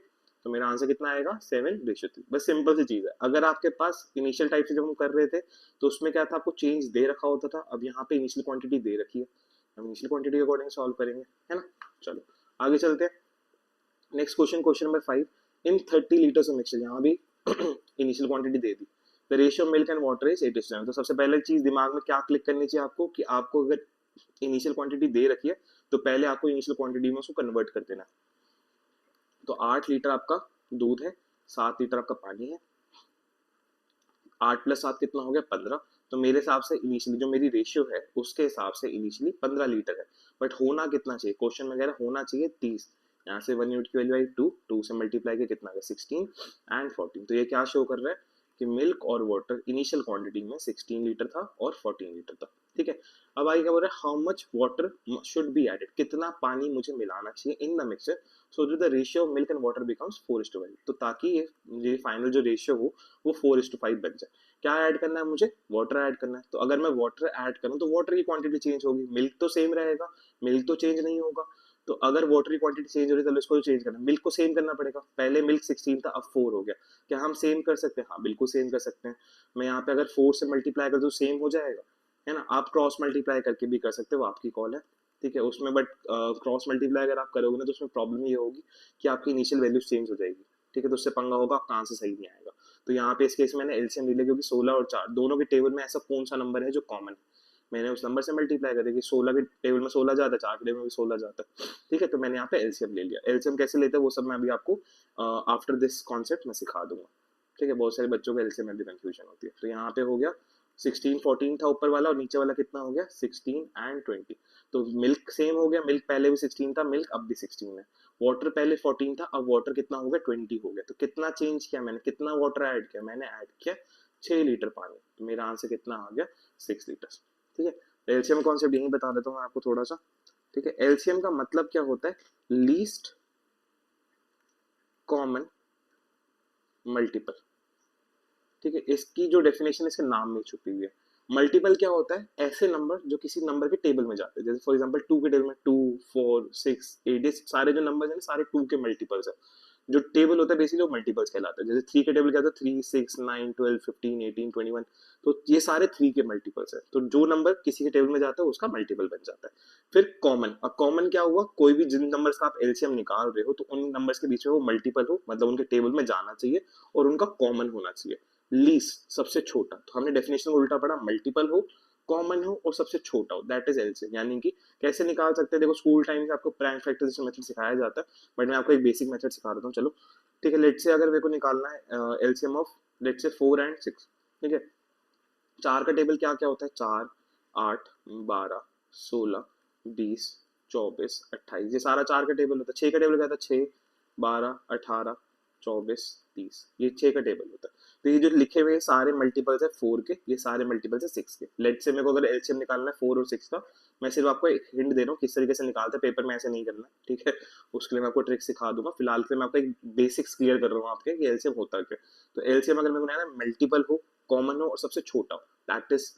तो मेरा आंसर कितना आएगा, 7:3। बस सिंपल सी चीज है। अगर आपके पास इनिशियल टाइप से जब हम कर रहे थे तो उसमें क्या था, आपको चेंज दे रखा होता था। अब यहाँ पे इनिशियल क्वांटिटी दे रखी है, हम इनिशियल क्वांटिटी के अकॉर्डिंग सॉल्व करेंगे, है ना। चलो आगे चलते हैं। Next question, question number 5। In 30 litres of mixture, यहाँ भी initial quantity they the. The ratio of milk and water is 8:7। तो सबसे पहले चीज दिमाग में क्या क्लिक करनी चाहिए आपको, कि आपको अगर इनिशियल क्वांटिटी दे रखी है तो पहले आपको इनिशियल क्वांटिटी में उसको कन्वर्ट कर देना। तो 8 लीटर आपका दूध है, 7 लीटर आपका पानी है, 8 + 7 कितना हो गया, 15। तो मेरे हिसाब से इनिशियली जो मेरी रेशियो है उसके हिसाब से इनिशियली 15 लीटर है। बट होना कितना चाहिए, क्वेश्चन में कह रहा है होना चाहिए 30। यहाँ से 1 यूनिट की वैल्यू आई 2, 2 से मल्टीप्लाई किया कितना गया, 16 एंड 14। तो ये क्या शो कर रहा है कि मिल्क और वाटर इनिशियल क्वांटिटी में 16 लीटर था और 14 लीटर था। ठीक है, अब आगे क्या बोल रहा है, how much water should be added, कितना पानी मुझे मिलाना चाहिए in the mixture so the ratio of milk and water becomes 4:5। तो ताकि ये फाइनल जो रेशियो हो वो 4:5 बन जाए। क्या ऐड करना है मुझे, वाटर ऐड करना है। तो अगर मैं वाटर ऐड करूं तो वाटर की क्वांटिटी चेंज होगी, मिल्क तो सेम रहेगा, मिल्क तो चेंज नहीं होगा। तो अगर वाटर की क्वांटिटी चेंज हो रही है तो इसको चेंज करना, मिल्क को सेम करना पड़ेगा। पहले मिल्क 16 था, अब 4 हो गया। क्या हम सेम कर सकते हैं, हाँ बिल्कुल सेम कर सकते हैं। मैं यहाँ पे अगर 4 से मल्टीप्लाई कर तो सेम हो जाएगा, है ना। आप क्रॉस मल्टीप्लाई करके भी कर सकते हो, आपकी कॉल है। ठीक है, उसमें बट क्रॉस मल्टीप्लाई अगर आप करोगे ना तो उसमें प्रॉब्लम ये होगी कि आपकी इनिशियल वैल्यू चेंज हो जाएगी। ठीक है, तो उससे पंगा होगा, आपका आंसर सही नहीं आएगा। तो यहाँ पे इस केस में मैंने एलसीएम ले लिया, क्योंकि 16 और 4 दोनों के टेबल में ऐसा कौन सा नंबर है जो कॉमन है, मैंने उस नंबर से मल्टीप्लाई कर दिया कि 16 के टेबल में 16 जाता है, 4 के टेबल में भी 16 जाता है। ठीक है, तो मैंने यहाँ पे एलसीएम ले लिया। एलसीएम कैसे लेते हैं वो सब मैं अभी आपको आफ्टर दिस कॉन्सेप्ट मैं सिखा दूंगा। ठीक है, बहुत सारे बच्चों को एलसीएम में भी कंफ्यूजन होती है। तो यहाँ पे हो गया 16 14 था ऊपर वाला, और नीचे वाला कितना हो गया, 16 एंड 20। तो मिल्क सेम हो गया, मिल्क पहले भी 16 था, मिल्क अब भी 16 है। वाटर पहले 14 था, अब वाटर कितना हो गया, 20 हो गया। तो कितना चेंज किया मैंने, कितना वाटर ऐड किया, मैंने ऐड किया 6 लीटर पानी। तो मेरा आंसर कितना आ गया, 6 लीटर। ठीक है, एलसीएम कॉन्सेप्ट यही बता देता हूँ मैं आपको थोड़ा सा। ठीक है, एलसीएम का मतलब क्या होता है, लीस्ट कॉमन मल्टीपल। ठीक है, इसकी जो डेफिनेशन इसके नाम में छुपी हुई है। मल्टीपल क्या होता है, ऐसे नंबर जो किसी नंबर के टेबल में जाते हैं। जैसे फॉर एग्जांपल 2 के टेबल में 2 4 6 8, ये सारे जो नंबर्स हैं सारे 2 के मल्टीपल्स है। जो टेबल होता है बेसिकली वो मल्टीपल्स कहलाता है। जैसे 3 के टेबल क्या होता है, 3 6 9 12 15 18 21। तो ये सारे 3 के मल्टीपल्स है। तो जो नंबर किसी के टेबल में जाता है उसका मल्टीपल बन जाता है। फिर कॉमन, अब कॉमन क्या हुआ, कोई भी जिन नंबर्स का आप एलसीएम निकाल रहे हो तो उन नंबर्स के बीच में वो मल्टीपल हो, मतलब उनके टेबल में जाना चाहिए और उनका कॉमन होना चाहिए। लीस्ट सबसे छोटा, तो हमने डेफिनेशन को उल्टा पढ़ा, मल्टीपल हो, कॉमन हो और सबसे छोटा हो, दैट इज एलसीएम। यानी कि कैसे निकाल सकते हैं, देखो स्कूल टाइम से आपको प्राइम फैक्टराइजेशन मेथड सिखाया जाता है, बट मैं आपको एक बेसिक मेथड सिखा रहा हूँ। चलो ठीक है, लेट से अगर मेरे को निकालना है एलसीएम ऑफ लेट से 4 एंड 6। ठीक है, 4 का टेबल क्या क्या होता है, 4 8 12 16 20 24 28, ये सारा 4 का टेबल होता है। 6 का टेबल क्या था, 6 12 18 24 30, ये 6 का टेबल होता है। तो ये जो लिखे हुए सारे मल्टीपल्स है 4 के, ये सारे मल्टीपल्स है 6 के। लेट से मेरे को अगर एलसीएम निकालना है 4 और 6 का, मैं सिर्फ आपको एक हिंट दे रहा हूँ किस तरीके से निकालते हैं, पेपर में ऐसे नहीं करना, ठीक है। उसके लिए मैं आपको ट्रिक सिखा दूंगा, फिलहाल के लिए मैं आपको एक बेसिक्स क्लियर कर रहा हूँ आपके कि एलसीएम होता क्या। तो एलसीएम अगर मेरे को ना मल्टीपल हो, कॉमन हो और सबसे छोटा हो, दैट इज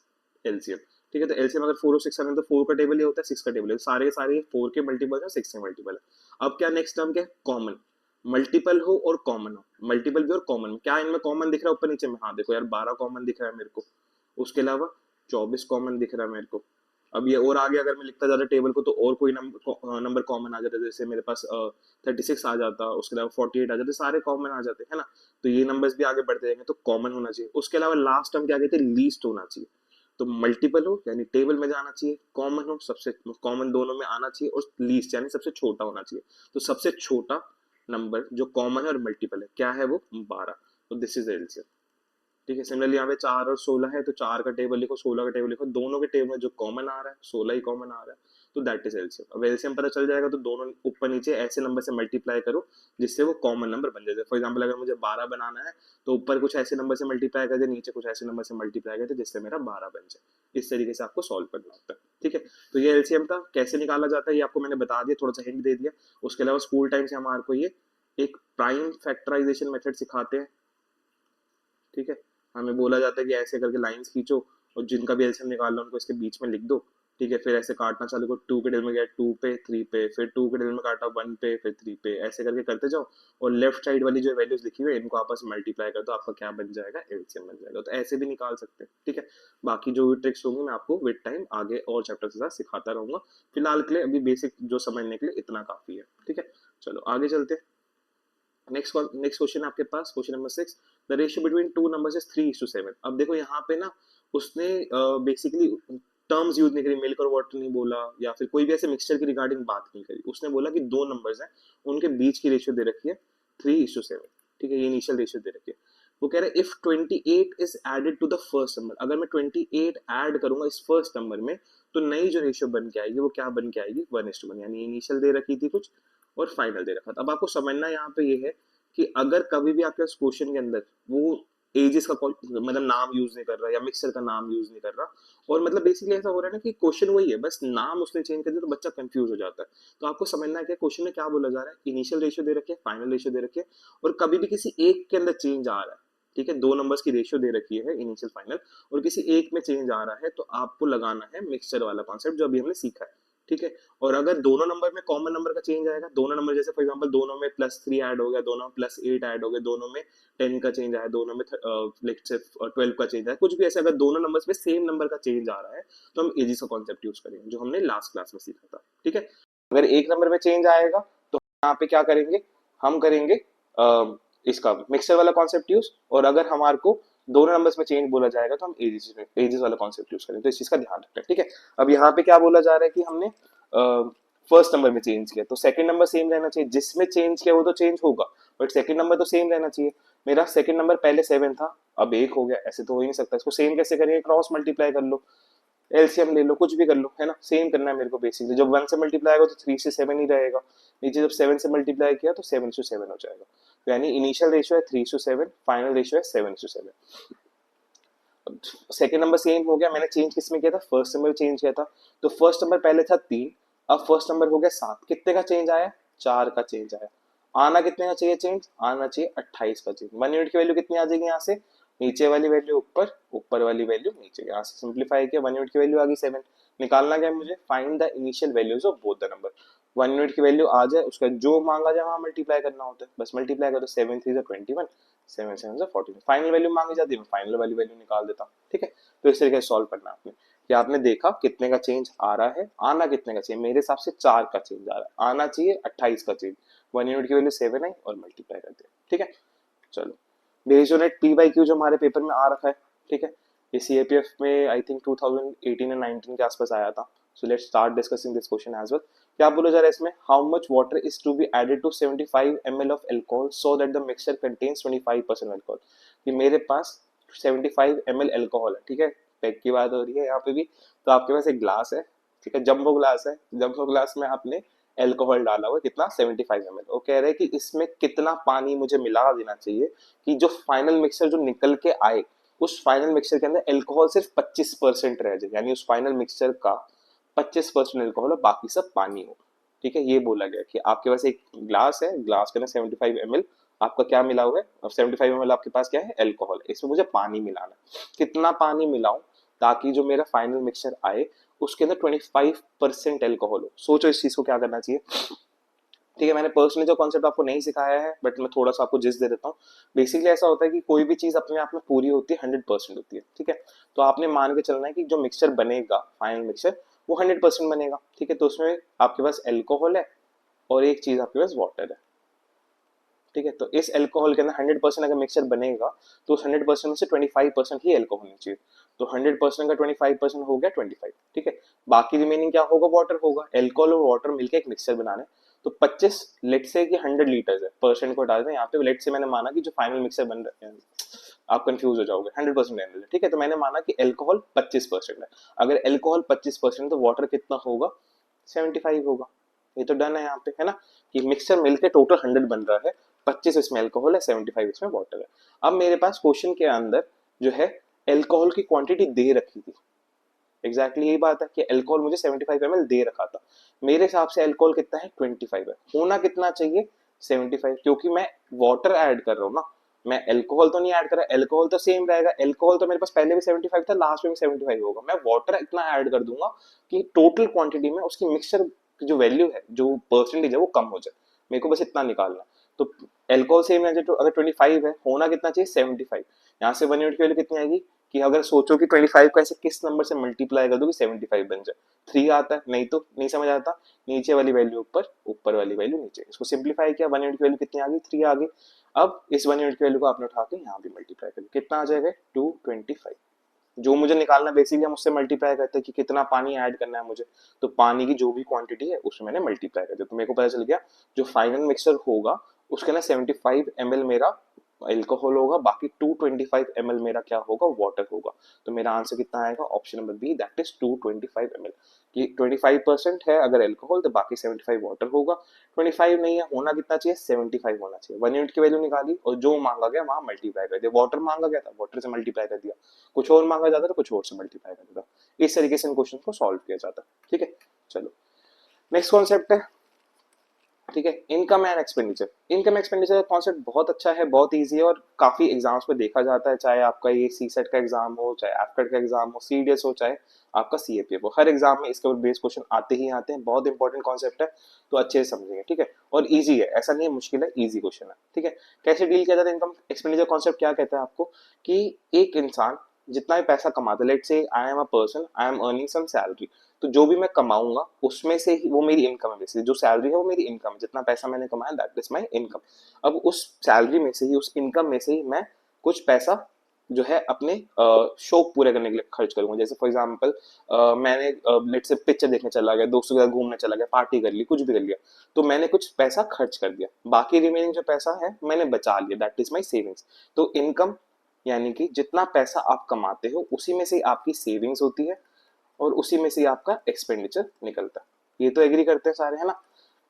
एलसीएम। ठीक है, तो एलसीएम अगर 4 और 6 है तो 4 का टेबल ये होता है, 6 का टेबल है, सारे के सारे 4 के मल्टीपल है, 6 के मल्टीपल है। अब क्या नेक्स्ट टर्म क्या है, कॉमन। मल्टीपल हो और कॉमन हो, मल्टीपल भी और कॉमन, क्या इनमें कॉमन दिख रहा है ऊपर नीचे में, हाँ देखो यार 12 कॉमन दिख रहा है मेरे को, उसके अलावा 24 कॉमन दिख रहा है मेरे को। अब ये और आगे अगर मैं लिखता जाता टेबल को तो और कोई नंबर कॉमन आ जाता है, जैसे मेरे पास 36 आ जाता, उसके अलावा 48 आ जाते, सारे कॉमन आ जाते है ना। तो ये नंबर्स भी आगे बढ़ते जाएंगे, तो कॉमन होना चाहिए। उसके अलावा लास्ट टर्म क्या कहते हैं, लीस्ट होना चाहिए। तो मल्टीपल हो यानी टेबल में जाना चाहिए, कॉमन हो सबसे कॉमन दोनों में आना चाहिए, और लीस्ट यानी सबसे छोटा होना चाहिए। तो सबसे छोटा नंबर जो कॉमन है और मल्टीपल है क्या है, वो 12। तो दिस इज एलसीएम। ठीक है, सिमिलरली यहाँ पे 4 और 16 है, तो 4 का टेबल लिखो, 16 का टेबल लिखो, दोनों के टेबल में जो कॉमन आ रहा है 16 ही कॉमन आ रहा है, तो दैट इज एलसीएम। अब एलसीएम पता चल जाएगा तो दोनों ऊपर नीचे ऐसे नंबर से मल्टीप्लाई करो जिससे वो कॉमन नंबर बन जाए। फॉर एग्जाम्पल अगर मुझे 12 बनाना है तो ऊपर कुछ ऐसे नंबर से मल्टीप्लाई कर दे, नीचे कुछ ऐसे नंबर से मल्टीप्लाई कर दे जिससे मेरा 12 बन जाए। इस तरीके से आपको सॉल्व करना होता है। ठीक है, तो ये एलसीएम था, कैसे निकाला जाता है ये आपको मैंने बता दिया, थोड़ा सा हिंट दे दिया। उसके अलावा स्कूल टाइम से हमारे को ये एक प्राइम फैक्टराइजेशन मेथड सिखाते हैं। ठीक है, हमें बोला जाता है कि ऐसे करके लाइंस खींचो और जिनका भी एलसीएम निकालना उनको इसके बीच में लिख दो। ठीक है, फिर ऐसे काटना चालू करो, 2 के टेबल में गया 2 पे 3 पे, फिर 2 के टेबल में काटा 1 पे फिर 3 पे, ऐसे करके करते जाओ। और लेफ्ट साइड वाली जो वैल्यूज लिखी हुई है इनको आपस में मल्टीप्लाई कर दो, आपका क्या बन जाएगा, एलसीएम बन जाएगा। तो ऐसे भी निकाल सकते हैं। ठीक है, बाकी जो भी ट्रिक्स होंगी मैं आपको विद टाइम आगे और चैप्टर के साथ सिखाता रहूंगा। फिलहाल के लिए अभी बेसिक जो समझने के लिए इतना काफी है। ठीक है, चलो आगे चलते हैं। नेक्स्ट क्वेश्चन आपके पास, question number 6, the ratio between two numbers is 3:7। अब देखो यहाँ पे ना उसने बेसिकली टर्म्स यूज नहीं करी, मिल्क और वाटर नहीं बोला, या फिर कोई भी ऐसे मिक्सचर की रिगार्डिंग बात नहीं करी। उसने बोला कि दो नंबर्स हैं, उनके बीच की रेशियो दे रखी है 3:7। ठीक है, ये इनिशियल रेशियो दे रखी है। वो कह रहे हैं if 28 is added to the first number, अगर मैं 28 ऐड करूंगा इस फर्स्ट नंबर में तो नई जो रेशियो बन के आएगी वो क्या बन के आएगी, 1:1। यानी इनिशियल दे रखी थी कुछ और फाइनल दे रखा था। अब आपको समझना यहाँ पे ये है कि अगर कभी भी आपके क्वेश्चन के अंदर वो एजेस का मतलब नाम यूज नहीं कर रहा या मिक्सर का नाम यूज नहीं कर रहा, और मतलब बेसिकली ऐसा हो रहा है ना कि क्वेश्चन वही है, बस नाम उसने चेंज कर दिया, तो बच्चा कंफ्यूज हो जाता है। तो आपको समझना है कि क्वेश्चन में क्या बोला जा रहा है, इनिशियल रेशियो दे रखी है, फाइनल रेशियो दे रखी है, और कभी भी किसी एक के अंदर चेंज आ रहा है। ठीक है, दो नंबर्स की रेशियो दे रखी है इनिशियल फाइनल, और किसी एक में चेंज आ रहा है तो आपको लगाना है मिक्सचर वाला कॉन्सेप्ट जो अभी हमने सीखा है। ठीक है, और अगर दोनों नंबर में कॉमन नंबर का चेंज आएगा, दोनों नंबर जैसे फॉर एग्जांपल दोनों में +3 ऐड हो गया, दोनों में +8 ऐड हो गया, दोनों में 10 का चेंज आया, दोनों में लेट्स से 12 का चेंज आया, कुछ भी ऐसे अगर दोनों नंबर्स में सेम नंबर का चेंज आ रहा है तो हम एजिस का कॉन्सेप्ट यूज करेंगे जो हमने लास्ट क्लास में सीखा था। ठीक है, अगर एक नंबर में चेंज आएगा तो यहाँ पे क्या करेंगे, हम करेंगे इसका मिक्सर वाला कॉन्सेप्ट यूज, और अगर हमारे को दोनों नंबर्स में चेंज बोला जाएगा तो हम एजिस वाला कॉन्सेप्ट यूज करेंगे। तो इस चीज का ध्यान रखना है। ठीक है, अब यहाँ पे क्या बोला जा रहा है कि हमने फर्स्ट नंबर में चेंज किया तो सेकंड नंबर सेम रहना चाहिए, जिसमें चेंज किया वो तो चेंज होगा, बट सेकंड नंबर तो सेम रहना चाहिए। मेरा सेकंड नंबर पहले 7 था, अब 1 हो गया, ऐसे तो हो ही नहीं सकता। इसको सेम कैसे करेंगे, क्रॉस मल्टीप्लाई कर लो, एलसीएम ले लो, कुछ भी कर लो, है ना, सेम करना है मेरे को। बेसिकली जब 1 से मल्टीप्लाई होगा तो 3 से 7 ही रहेगा, नीचे जब 7 से मल्टीप्लाई किया तो 7:7 हो जाएगा। तो यानी इनिशियल रेशियो है 3:7, फाइनल रेशियो है 7:7। सेकंड नंबर सेम हो गया, मैंने चेंज किस में किया था, फर्स्ट नंबर चेंज किया था। तो फर्स्ट नंबर पहले था 3, अब फर्स्ट नंबर हो गया 7, कितने का चेंज आया, 4 का चेंज आया। आना कितने का चाहिए चेंज, आना चाहिए 28 का चेंज। 1 यूनिट की वैल्यू कितनी आ जाएगी यहाँ से, नीचे वाली वैल्यू ऊपर, ऊपर वाली वैल्यू नीचे। यहाँ से सिंप्लीफाई किया, 1 यूनिट की वैल्यू आ गई 7। निकालना क्या है मुझे, find the initial values of both the number. 1 unit की वैल्यू आ जाए, उसका जो मांगा जाए वहां मल्टीप्लाई करना होता है, बस मल्टीप्लाई करो, 7 3 21, 7 7 14। फाइनल वैल्यू मांगी जाती है, मैं फाइनल वाली वैल्यू निकाल देता हूँ। ठीक है, तो इस तरीके से सॉल्व करना है आपने कि आपने देखा कितने का चेंज आ रहा है, आना कितने का चाहिए, मेरे हिसाब से 4 का चेंज आ रहा है, आना चाहिए 28 का चेंज। 1 यूनिट की वैल्यू 7 आई और मल्टीप्लाई कर दिया। ठीक है, चलो बेस्ड ऑन इट P/Q जो हमारे पेपर में आ रखा है। ठीक है, ये CAPF में आई थिंक 2018 एंड 19 के आसपास आया था। So let's start discussing this question as well. क्या बोला जा रहा है इसमें, how much water is to be added to 75 ml of alcohol so that the mixture contains 25% alcohol. कि मेरे पास 75 ml अल्कोहल है, ठीक है, पैक की बात हो रही है यहाँ पे भी। तो आपके पास एक ग्लास है, ठीक है, जंबो ग्लास है, जंबो ग्लास में आपने एल्कोहल डाला हुआ कितना 75 ml। वो कह रहे हैं कि इसमें कितना पानी मुझे मिला देना चाहिए कि जो फाइनल मिक्सचर जो निकल के आए उस फाइनल मिक्सचर के अंदर एल्कोहल सिर्फ 25% रह जाए, यानी उस फाइनल मिक्सचर का 25% एल्कोहल और बाकी सब पानी हो। ठीक है, ये बोला गया कि आपके पास एक ग्लास है, ग्लास के अंदर 75 ml आपका क्या मिला हुआ है, और 75 ml आपके पास क्या है, एल्कोहल। इसमें मुझे पानी मिलाना है, कितना पानी मिलाऊं ताकि जो मेरा फाइनल मिक्सचर आए उसके अंदर 25% एल्कोहल हो। सोचो इस चीज को क्या करना चाहिए। ठीक है, मैंने पर्सनली जो कॉन्सेप्ट आपको नहीं सिखाया है बट मैं थोड़ा सा आपको जिस दे देता हूँ। बेसिकली ऐसा होता है कि कोई भी चीज अपने आप में पूरी होती है 100% होती है। ठीक है, तो आपने मान के चलना है कि जो मिक्सचर बनेगा फाइनल मिक्सचर वो 100% बनेगा। ठीक है, तो उसमें आपके पास एल्कोहल है और एक चीज आपके पास वाटर है। ठीक है, तो इस एल्कोहल के अंदर 100% अगर मिक्सचर बनेगा तो उस 100% में से 25% ही एल्कोहल होनी चाहिए। तो 100% का 25% हो गया 25। ठीक है, बाकी रिमेनिंग क्या होगा, वाटर होगा। एल्कोहल और वाटर मिलकर एक मिक्सचर बनाने, तो 25 लेट से कि 100 लीटर है, परसेंट को डाल दें यहाँ पे। लेट से मैंने माना कि जो फाइनल मिक्सचर बन रहा है, आप कंफ्यूज हो जाओगे, 100% रहने दें। ठीक है, तो मैंने माना कि एल्कोहल 25% है। अगर एल्कोहल 25% तो वाटर कितना होगा, 75 होगा। ये तो डन है यहाँ पे, है ना, कि मिक्सचर मिलके टोटल 100 बन रहा है। 25 इसमें एल्कोहल है, 75 इसमें वाटर है। अब मेरे पास क्वेश्चन के अंदर जो है एल्कोहल की क्वांटिटी दे रखी थी। एग्जैक्टली यही बात है कि एल्कोहल मुझे 75 ml दे रखा था। मेरे हिसाब से एल्कोहल कितना है, 25 है। होना कितना चाहिए, 75, क्योंकि मैं वाटर ऐड कर रहा हूँ ना, मैं एल्कोहल तो नहीं ऐड कर रहा। एल्कोहल तो सेम रहेगा, एल्कोहल तो मेरे पास पहले भी 75 था, लास्ट में भी 75 होगा। मैं वाटर इतना ऐड कर दूंगा कि टोटल क्वांटिटी में उसकी मिक्सचर की जो वैल्यू है, जो परसेंटेज है, वो कम हो जाए। मेरे को बस इतना निकालना। तो एल्कोहल सेम है, तो अगर 25 है, होना कितना चाहिए, 75। यहाँ से 1 यूनिट की वैल्यू कितनी आएगी, कि अगर सोचो कि 25 को ऐसे किस नंबर से मल्टीप्लाई कर दो कि 75 बन जाए। 3 आता है, नहीं तो नहीं समझ आता। नीचे वाली वैल्यू ऊपर, ऊपर वाली वैल्यू नीचे। इसको सिंप्लीफाई किया, 1 यूनिट की वैल्यू कितनी आ गई, 3 आ गई। अब इस 1 यूनिट की वैल्यू को आपने उठा के यहाँ भी मल्टीप्लाई कर, कितना आ जाएगा, 225। जो मुझे निकालना, बेसिकली हम उससे मल्टीप्लाई करते हैं कि कितना पानी ऐड करना है मुझे। तो पानी की जो भी क्वांटिटी है उसमें मैंने मल्टीप्लाई कर दिया, तो मेरे को पता चल गया जो फाइनल मिक्सचर होगा उसके ना 75 ml मेरा एल्कोहल होगा, बाकी 225 ml मेरा क्या होगा, वाटर होगा। तो मेरा आंसर कितना आएगा, option number B, that is 225 ml। कि 25% है अगर एल्कोहल, तो बाकी 75 वाटर होगा। 25 नहीं है, होना कितना चाहिए, 75 होना चाहिए। 1 यूनिट की वैल्यू निकाली और जो मांगा गया वहां मल्टीप्लाई कर दिया। वाटर मांगा गया था, वाटर से मल्टीप्लाई कर दिया। कुछ और मांगा जाता तो कुछ और से मल्टीप्लाई कर देता। इस तरीके से इन क्वेश्चन को सॉल्व किया जाता। ठीक है, चलो नेक्स्ट कॉन्सेप्ट है। ठीक है, income and expenditure. Income expenditure का कॉन्सेप्ट बहुत अच्छा है, बहुत इजी है और काफी एग्जाम्स में देखा जाता है। चाहे आपका ये सी सेट का एग्जाम हो, चाहे एफकेट का एग्जाम हो, सीडीएस हो, चाहे आपका सीएपीएफ हो, हर एग्जाम में इसके ऊपर बेस क्वेश्चन आते ही आते हैं। बहुत इंपॉर्टेंट कॉन्सेप्ट है, तो अच्छे से समझेंगे। ठीक है, और इजी है, ऐसा नहीं है मुश्किल है, इजी क्वेश्चन है। ठीक है, कैसे डील किया जाता है इनकम एक्सपेंडिचर कॉन्सेप्ट, क्या कहता है आपको कि एक इंसान जितना भी पैसा कमाता है, let say I am a person, I am earning some salary, तो जो भी मैं कमाऊंगा उसमें से ही वो मेरी इनकम है। बेसिकली जो सैलरी है वो मेरी इनकम है, जितना पैसा मैंने कमाया दैट इज माय इनकम। अब उस सैलरी में से ही, उस इनकम में से ही मैं कुछ पैसा जो है अपने शौक पूरे करने के लिए खर्च करूंगा। जैसे फॉर एग्जांपल मैंने लेट से पिक्चर देखने चला गया, दोस्तों के साथ घूमने चला गया, पार्टी कर ली, कुछ भी कर लिया, तो मैंने कुछ पैसा खर्च कर दिया। बाकी रिमेनिंग जो पैसा है मैंने बचा लिया, दैट इज माई सेविंग्स। तो इनकम यानी कि जितना पैसा आप कमाते हो उसी में से आपकी सेविंग्स होती है और उसी में से आपका एक्सपेंडिचर निकलता है। ये तो एग्री करते हैं सारे, है ना,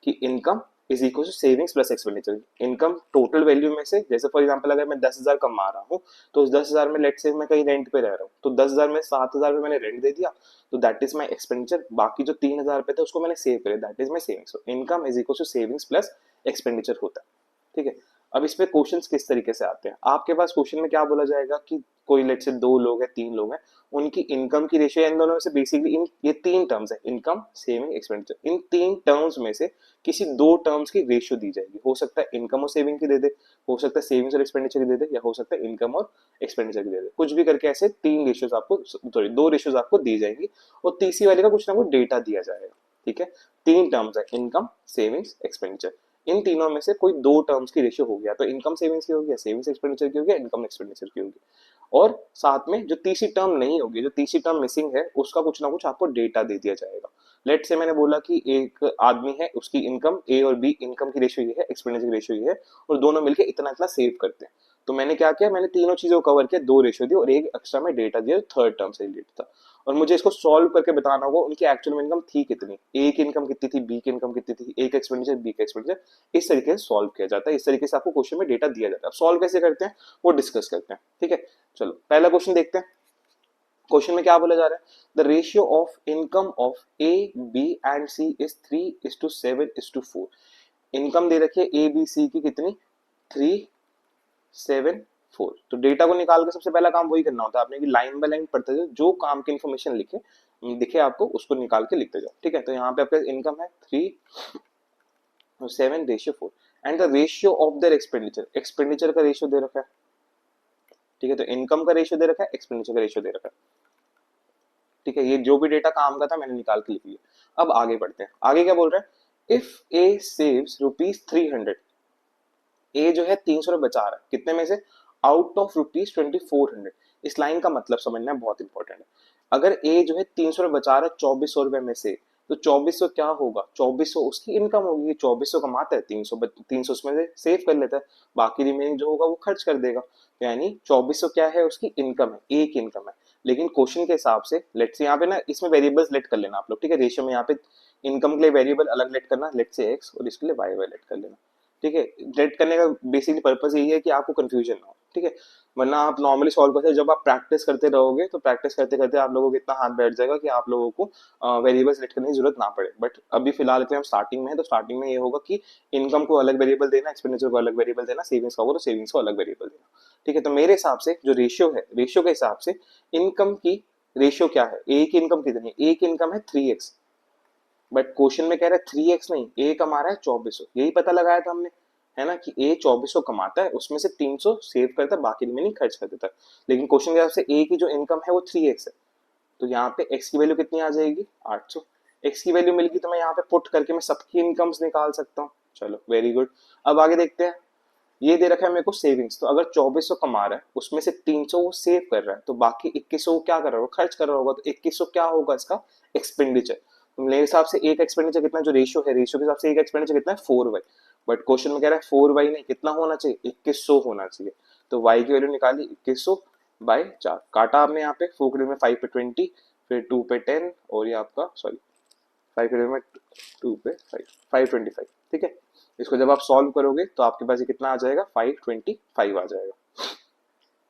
कि income is equal to savings plus expenditure. Income total value में से, जैसे फॉर एग्जांपल अगर मैं 10,000 कमा रहा हूँ तो उस 10,000 में लेट से मैं कहीं रेंट पे रह रहा हूँ, तो 10,000 में 7,000 में मैंने रेंट दे दिया, तो दैट इज माई एक्सपेंडिचर। बाकी जो 3,000 रुपए थे उसको मैंने सेव करे, that is my savings. Income is equal to savings plus expenditure होता है। ठीक है, अब इस पे क्वेश्चंस किस तरीके से आते हैं, आपके पास क्वेश्चन में क्या बोला जाएगा कि कोई लेट से 2 लोग हैं, 3 लोग हैं, उनकी इनकम की रेशियो, इन दोनों में से बेसिकली इन ये 3 टर्म्स है, इनकम, सेविंग, एक्सपेंडिचर। इन 3 टर्म्स में से किसी 2 टर्म्स की रेशियो दी जाएगी। हो सकता है इनकम और सेविंग की दे दे, हो सकता है सेविंग्स और एक्सपेंडिचर की दे दे, या हो सकता है इनकम और एक्सपेंडिचर की दे दे। कुछ भी करके ऐसे 3 रेशियोज आपको, सॉरी 2 रेशियोज आपको दी जाएंगी और तीसरी वाले का कुछ ना कुछ डेटा दिया जाएगा। ठीक है, 3 टर्म्स है, इनकम, सेविंग्स, एक्सपेंडिचर। इन तीनों में से कोई 2 टर्म्स की रेशियो हो गया तो इनकम सेविंग्स की हो गया, सेविंग्स एक्सपेंडिचर की हो गया, इनकम एक्सपेंडिचर की होगी। और साथ में जो तीसरी टर्म नहीं होगी, जो तीसरी टर्म मिसिंग है, उसका कुछ ना कुछ आपको डेटा दे दिया जाएगा। लेट से मैंने बोला कि एक आदमी है, उसकी इनकम ए और बी, इनकम की रेशियो ये है, एक्सपेंडिचर की रेशियो ये है, और दोनों मिलकर इतना इतना सेव करते हैं। तो मैंने क्या किया, मैंने तीनों चीजों को कवर किया, 2 रेशियो दी और एक एक्स्ट्रा में डेटा दिया थर्ड टर्म से रिलेटेड था। और मुझे इसको सॉल्व करके बताना होगा उनकी एक्चुअल इनकम थी कितनी, ए की इनकम कितनी थी, बी की इनकम कितनी थी, ए का एक्सपेंडिचर, बी का एक्सपेंडिचर, इस तरीके से सॉल्व किया जाता है। इस तरीके से आपको क्वेश्चन में डेटा दिया जाता है। अब सॉल्व कैसे करते हैं वो डिस्कस करते हैं, ठीक है। चलो पहला क्वेश्चन देखते हैं। क्वेश्चन में क्या बोला जा रहा है, the ratio of income of A B and C is 3:7:4। Income दे रखी है ए बी सी की कितनी, 3:7:4। तो डेटा को निकाल के सबसे पहला काम वही करना होता है आपने कि लाइन बाय लाइन पढ़ते जाओ, जो काम की इन्फॉर्मेशन लिखे दिखे आपको उसको निकाल के लिखते जाओ, ठीक है। तो यहाँ पे आपका इनकम है 3:7:4 and the ratio of their expenditure, expenditure का रेशियो दे रखा है, ठीक है। तो इनकम का रेशियो दे रखा है, एक्सपेंडिचर का रेशियो दे रखा है, ठीक है। ये जो भी डेटा काम का था मैंने निकाल के लिख लिया। अब आगे बढ़ते हैं, आगे क्या बोल रहा है, इफ ए सेव्स ₹300, ए जो है 300 रुपए बचा रहा है, कितने में से, आउट ऑफ ₹2400। इस लाइन का मतलब समझना बहुत इंपॉर्टेंट है। अगर ए जो है 300 रुपए बचा रहा है 2400 रुपए में से, तो 2400 क्या होगा, 2400 उसकी इनकम होगी। 2400 कमाता है, 300 उसमें से सेव कर लेता है, बाकी रिमेनिंग जो होगा वो खर्च कर देगा। यानी 2400 क्या है, उसकी इनकम है, ए की इनकम है। लेकिन क्वेश्चन के हिसाब से लेट्स से यहाँ पे ना इसमें वेरिएबल्स लेट कर लेना आप लोग, ठीक है। रेशियो में यहाँ पे इनकम के लिए वेरिएबल अलग लेट करना, लेट से एक्स, और इसके लिए वाई वाई लेट कर लेना, ठीक है। लेट करने का बेसिकली पर्पस यही है कि आपको कंफ्यूजन ना हो, ठीक है। वरना आप नॉर्मली सॉल्व करते हैं, जब आप प्रैक्टिस करते रहोगे तो प्रैक्टिस करते करते आप लोगों को इतना हाथ बैठ जाएगा कि आप लोगों को वेरिएबल सेलेक्ट करने की जरूरत ना पड़े। बट अभी फिलहाल के हम स्टार्टिंग में है, तो स्टार्टिंग में ये होगा कि इनकम को अलग वेरिएबल देना, एक्सपेंडिचर को अलग वेरिएबल देना, सेविंग्स का होगा तो सेविंग्स को अलग वेरिएबल देना, ठीक है। तो मेरे हिसाब से जो रेशियो है, रेशियो के हिसाब से इनकम की रेशियो क्या है, ए की इनकम कितनी है, ए की इनकम है 3x, बट क्वेश्चन में कह रहा है 3x नहीं, ए कमा रहा है 2400, यही पता लगाया था हमने, है ना, कि ए 2400 कमाता है, उसमें से 300 सेव करता है, बाकी रिमेनिंग खर्च कर देता है। लेकिन क्वेश्चन के हिसाब से ए की जो इनकम है वो 3x है, तो यहाँ पे x की वैल्यू कितनी आ जाएगी, 800। x की वैल्यू मिलगी तो मैं यहाँ पे पुट करके मैं सबकी इनकम्स निकाल सकता हूँ। चलो वेरी गुड। अब आगे देखते हैं, ये दे रखा है मेरे को सेविंग्स, तो अगर 2400 कमा रहा है उसमें से 300 वो सेव कर रहा है, तो बाकी 2100 क्या कर रहा होगा, खर्च कर रहा होगा, तो 2100 क्या होगा इसका एक्सपेंडिचर। तो मेरे हिसाब से एक एक्सपेंडिचर कितना, जो रेशियो है, रेशियो के हिसाब से एक एक्सपेंडिचर कितना है 4y, बट क्वेश्चन में कह रहा है 4y नहीं, कितना होना चाहिए, 2100 होना चाहिए। तो y की वैल्यू निकाली 2100/4, काटा आपने यहाँ पे 4 में 5 पे 20, फिर 2 पे 10, और ये आपका सॉरी 5 में 2 पे 525, ठीक है। इसको जब आप सॉल्व करोगे तो आपके पास ये कितना आ जाएगा, 525 आ जाएगा।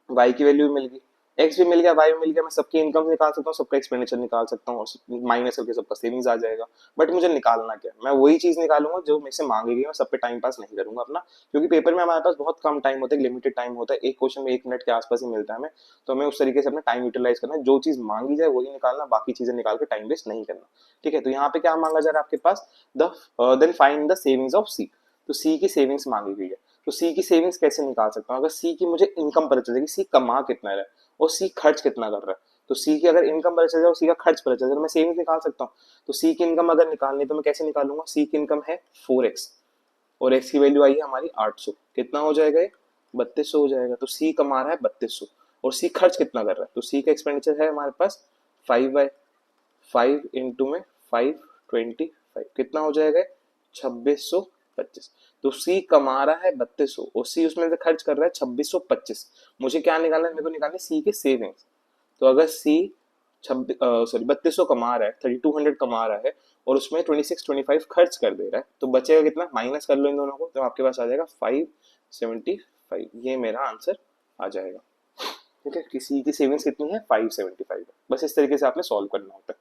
y की वैल्यू मिल गई, x भी मिल गया, y भी मिल गया, मैं सबकी इनकम निकाल सकता हूँ, सबका एक्सपेंडिचर निकाल सकता हूँ, और माइनस करके सबका सेविंग्स आ जाएगा। बट मुझे निकालना क्या है, मैं वही चीज निकालूंगा जो मेरे से मांगी गई, मैं सब पे टाइम पास नहीं करूंगा अपना, क्योंकि पेपर में हमारे पास बहुत कम टाइम होता है, लिमिटेड टाइम होता है, एक क्वेश्चन में 1 मिनट के आसपास ही मिलता है हमें। तो हमें उस तरीके से अपना टाइम यूटिलाइज करना है, जो चीज मांगी जाए वही निकालना, बाकी चीजें निकाल के टाइम वेस्ट नहीं करना, ठीक है। तो यहाँ पे क्या मांगा जा रहा है आपके पास, then find the savings of C. तो सी की सेविंग्स मांगी गई है, तो सी की सेविंग्स कैसे निकाल सकता हूँ, अगर सी की मुझे इनकम पता चलेगी, सी कमा कितना रहा है और सी खर्च कितना कर रहा है, तो सी की अगर इनकम पता चल जाए और सी का खर्च पता चल जाए तो मैं सेविंग्स निकाल सकता हूँ। तो सी की इनकम अगर निकालनी तो मैं कैसे निकालूंगा, सी की इनकम है 4x और x की वैल्यू आई है हमारी 800, कितना हो जाएगा ये, 3200 हो जाएगा। तो सी कमा रहा है 3200 और सी खर्च कितना कर रहा है, तो सी का एक्सपेंडिचर है हमारे पास 5/5 इंटू में 525, कितना हो जाएगा 2625। तो सी कमा रहा है 3200 और सी उसमें से खर्च कर रहा है 2625। मुझे क्या निकालना है, मेरे को निकालना है सी के सेविंग्स। तो अगर सी 3200 कमा रहा है, 3200 कमा रहा है और उसमें 2625 खर्च कर दे रहा है, तो बचेगा कितना, माइनस कर लो इन दोनों को, तो आपके पास आ जाएगा 575। ये मेरा आंसर आ जाएगा, ठीक है। किसी की सेविंग्स कितनी है, 575। बस इस तरीके से आपने सॉल्व करना होता है,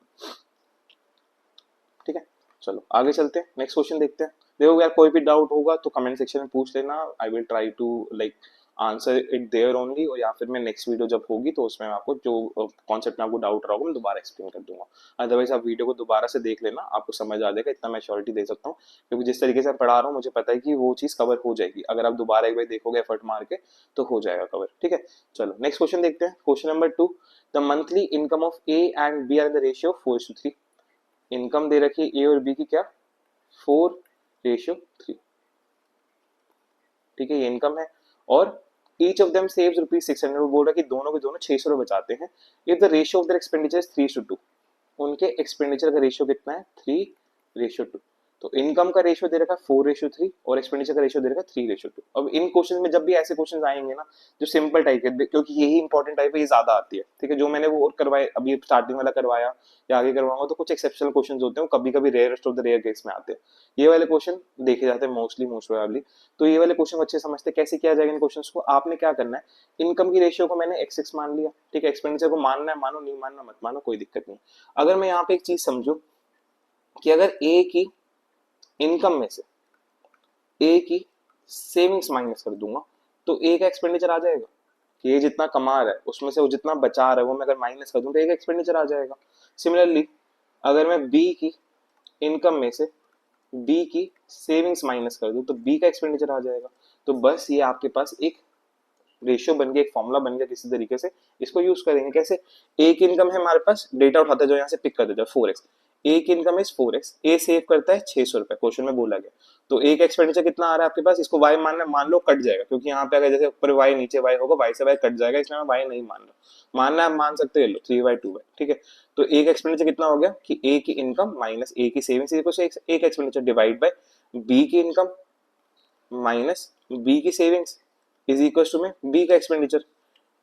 ठीक है। चलो आगे चलते हैं, नेक्स्ट क्वेश्चन देखते हैं। देखो यार कोई भी डाउट होगा तो कमेंट सेक्शन में पूछ लेना, I will try to like answer it there only, और या फिर मैं नेक्स्ट वीडियो जब होगी तो उसमें आपको जो कॉन्सेप्ट में आपको डाउट रहा होगा मैं दोबारा एक्सप्लेन कर दूंगा। अदरवाइज आप वीडियो को दोबारा से देख लेना, आपको समझ आ जाएगा, इतना मैं श्योरिटी दे सकता हूँ, क्योंकि जिस तरीके से मैं पढ़ा रहा हूँ मुझे पता है कि वो चीज़ कवर हो जाएगी, अगर आप दोबारा एक बार देखोगे एफर्ट मार के तो हो जाएगा कवर, ठीक है। चलो नेक्स्ट क्वेश्चन देखते हैं, question number 2, the monthly income of A and B are in the ratio 4:3। Income दे रखी है ए और बी की क्या, 4:3, ठीक है, ये इनकम है। और ईच ऑफ देम सेव्स ₹600, वो बोल रहा है कि दोनों के दोनों 600 रुपए बचाते हैं। If the ratio of their expenditure is 3:2, उनके एक्सपेंडिचर का रेशियो कितना है, 3:2। तो इनकम का रेशियो दे रखा है 4:3 और एक्सपेंडिचर का रेशियो दे रखा है 3:2। अब इन क्वेश्चन में जब भी ऐसे क्वेश्चन आएंगे ना जो सिंपल टाइप के, क्योंकि यही इंपॉर्टेंट टाइप है, ये ज्यादा आती है, ठीक है, जो मैंने वो और करवाए अभी स्टार्टिंग वाला करवाया या आगे करवाऊंगा तो कुछ एक्सेप्शनल क्वेश्चन होते हैं, वो कभी कभी rarest of the rare case में आते हैं, ये वाले क्वेश्चन देखे जाते हैं मोस्टली मोस्ट प्रोबेबली। तो ये वाले क्वेश्चन अच्छे समझते हैं कैसे किया जाएगा इन क्वेश्चंस को। आपने क्या करना है, इनकम की रेशियो को मैंने x6 मान लिया, ठीक है, एक्सपेंडिचर को मानना है मानो, नहीं मानना मत मानो, कोई दिक्कत नहीं। अगर मैं यहाँ पे एक चीज समझू कि अगर ए की इनकम में से ए की सेविंग्स माइनस कर दूंगा तो ए का एक्सपेंडिचर आ जाएगा, कि ये जितना कमा रहा है उसमें से वो जितना बचा रहा है वो मैं अगर माइनस कर दूं तो ए का एक्सपेंडिचर आ जाएगा। सिमिलरली अगर मैं बी की इनकम में से बी की सेविंग्स माइनस कर दूं तो बी का एक्सपेंडिचर आ जाएगा। तो बस ये आपके पास एक रेशियो बन गया, एक फॉर्मूला बन गया किसी तरीके से, इसको यूज करेंगे कैसे। ए की इनकम है हमारे पास, डेटा उठाते जो यहाँ से पिक कर देते 4x, ए की income is 4x, A save करता है 600 रुपए, क्वेश्चन में बोला गया। तो ए का एक्सपेंडिचर कितना आ रहा है आपके पास, इसको वाई मानना, मान लो कट जाएगा, क्योंकि यहाँ पे अगर जैसे ऊपर वाई नीचे वाई होगा, वाई से वाई कट जाएगा, इसलिए मैं वाई नहीं मान रहा, मानना है मान सकते हो, लो 3/2, ठीक है। तो ए का एक्सपेंडिचर कितना हो गया कि ए की इनकम माइनस ए की सेविंग्स इक्वल टू ए का एक्सपेंडिचर डिवाइड बाय बी की इनकम माइनस बी की सेविंग्स इज इक्वल टू में बी का expenditure.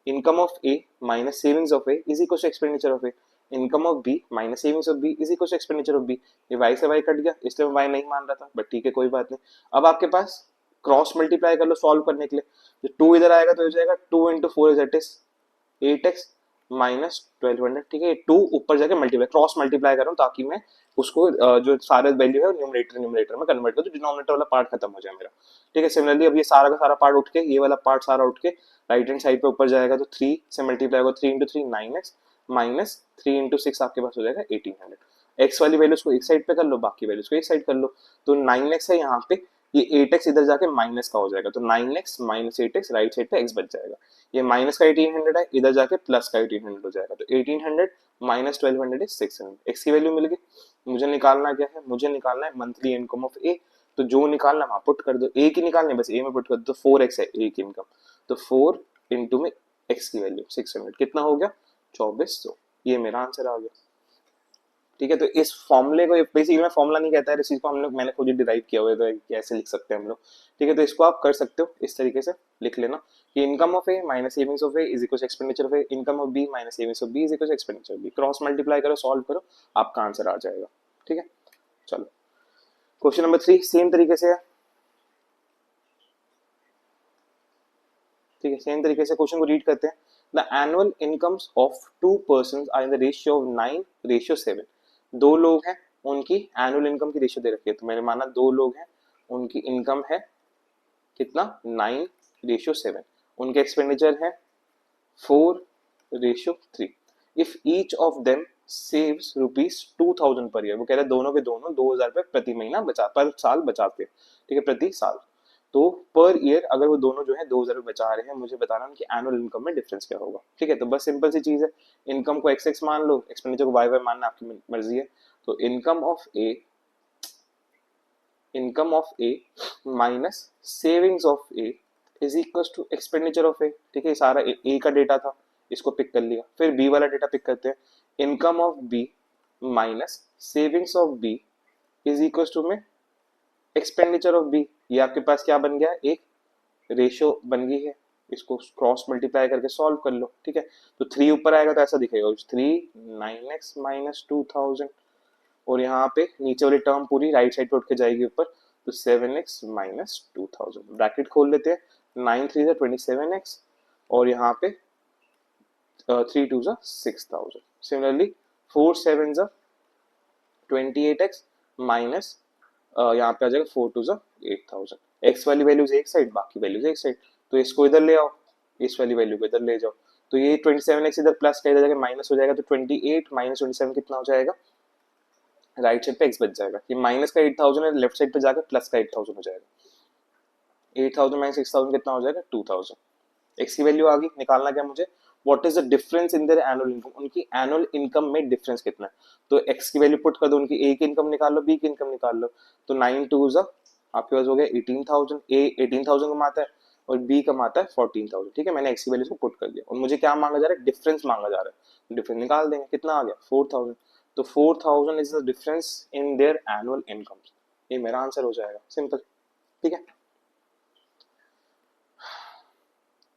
Income of A minus savings of A is equal to expenditure of A. Income of B minus savings of B is equal to expenditure of B. ये Y से Y cut गया, इसलिए मैं Y नहीं मान रहा था, but ठीक है कोई बात नहीं। अब आपके पास क्रॉस मल्टीप्लाई कर लो सॉल्व करने के लिए, जो 2 इधर आएगा तो हो जाएगा 2 into 4 इज 8x माइनस 1200, ठीक है। 2 ऊपर जाके मल्टीप्लाई क्रॉस मल्टीप्लाई कर रहा हूँ ताकि मैं उसको जो सारा वैल्यू है न्यूमरेटर में कन्वर्ट कर दूं, डिनोमिनेटर वाला पार्ट खत्म हो जाए मेरा, ठीक है। सिमिलरली अब ये सारा का सारा पार्ट उठ के, ये वाला पार्ट सारा उठ के राइट हैंड साइड पे ऊपर जाएगा तो 3 से मल्टीप्लाई होगा, 3 into 3 9x माइनस 3 into 6 आपके पास हो जाएगा 1800। एक्स वाली वैल्यूज को एक साइड पे कर लो, बाकी वैल्यूज को एक साइड कर लो। तो 9x है यहाँ पे, ये 8x इधर जाके माइनस का हो जाएगा, तो 9x minus 8x right side पे x बच जाएगा। ये माइनस का 1800 है, इधर जाके प्लस का 1800 हो जाएगा, तो 1800 माइनस 1200 इज 600। x की वैल्यू मिल गई। मुझे निकालना क्या है, मुझे निकालना है मंथली इनकम ऑफ ए। तो जो निकालना वहां पुट कर दो, ए की निकालनी बस ए में पुट कर दो, 4x है ए की इनकम, तो 4 इंटू में x की वैल्यू 600 कितना हो गया 2400। ये मेरा आंसर आ गया, ठीक है। तो इस फॉर्मूले को बेसिकली मैं फॉर्मूला नहीं कहता है, इस चीज को हम लोग मैंने खुद ही डिराइव किया हुआ है, तो कैसे लिख सकते हैं हम लोग, ठीक है। तो इसको आप कर सकते हो इस तरीके से लिख लेना कि income of A minus savings of A is equal to expenditure of A, income of B minus savings of B is equal to expenditure of B. Cross multiply करो, सॉल्व करो, आपका आंसर आ जाएगा, ठीक है। चलो क्वेश्चन नंबर 3 सेम तरीके से है, ठीक है, सेम तरीके से क्वेश्चन को रीड करते हैं। The annual incomes of 2 persons are in the ratio of 9:7। दो लोग हैं, उनकी एनुअल इनकम की रेशियो दे रखी है, तो मैंने माना 2 लोग हैं, उनकी इनकम है कितना 9:7, उनके एक्सपेंडिचर है 4:3। If each of them saves ₹2000 per year, वो कह रहे हैं दोनों के दोनों 2000 रुपए प्रति महीना बचा पर साल बचाते हैं, ठीक है, प्रति साल। तो पर ईयर अगर वो दोनों जो है 2000 रुपए बचा रहे हैं, मुझे बताना उनकी एनुअल इनकम में डिफरेंस क्या होगा, ठीक है। तो बस सिंपल सी चीज है, इनकम को x मान लो, एक्सपेंडिचर को y मानना आपकी मर्जी है। तो income of A minus savings of A is equal to expenditure of A, ठीक है। सारा ए का डेटा था, इसको पिक कर लिया, फिर बी वाला डेटा पिक करते हैं। Income of B minus savings of B is equal to में एक्सपेंडिचर ऑफ बी। ये आपके पास क्या बन गया, एक रेशियो बन गई है, इसको क्रॉस मल्टीप्लाई करके सॉल्व कर लो, ठीक है। तो 3 ऊपर आएगा तो ऐसा दिखेगा 3 9x माइनस 2000, और यहाँ पे नीचे वाली टर्म पूरी राइट साइड पे उठ के जाएगी ऊपर, तो 7x माइनस 2000, ब्रैकेट खोल लेते हैं, 9 3 27x और यहाँ पे 3 2 6000। सिमिलरली 4 7 28x माइनस यहाँ पे आ जाएगा 4 2 8000। एक्स वाली वैल्यूज एक साइड, बाकी वैल्यूज एक साइड, तो इसको इधर ले आओ, इस वाली वैल्यू को इधर ले जाओ, तो ये 27x इधर प्लस का इधर जाके माइनस हो जाएगा, तो 28 माइनस 27 कितना हो जाएगा, राइट साइड पे x बच जाएगा। ये माइनस का 8000 है, लेफ्ट साइड पे जाकर प्लस का 8000 हो जाएगा। 8000 माइनस 6000 कितना हो जाएगा 2000। x की वैल्यू आ गई, निकालना क्या मुझे, what is the difference in their annual income, उनकी एनुअल इनकम में डिफरेंस कितना है। तो x की वैल्यू पुट कर दो, उनकी a की इनकम निकाल लो, b की इनकम निकाल लो, तो 9 2 आपके पास हो गया 18000, a 18000 कमाता है और b कमाता है 14000, ठीक है। मैंने x की वैल्यू को पुट कर दिया और मुझे क्या मांगा जा रहा है, डिफरेंस मांगा जा रहा है, डिफरेंस निकाल देंगे, कितना आ गया 4000। तो 4000 is the difference in their annual income, ये मेरा आंसर हो जाएगा, सिंपल। ठीक है,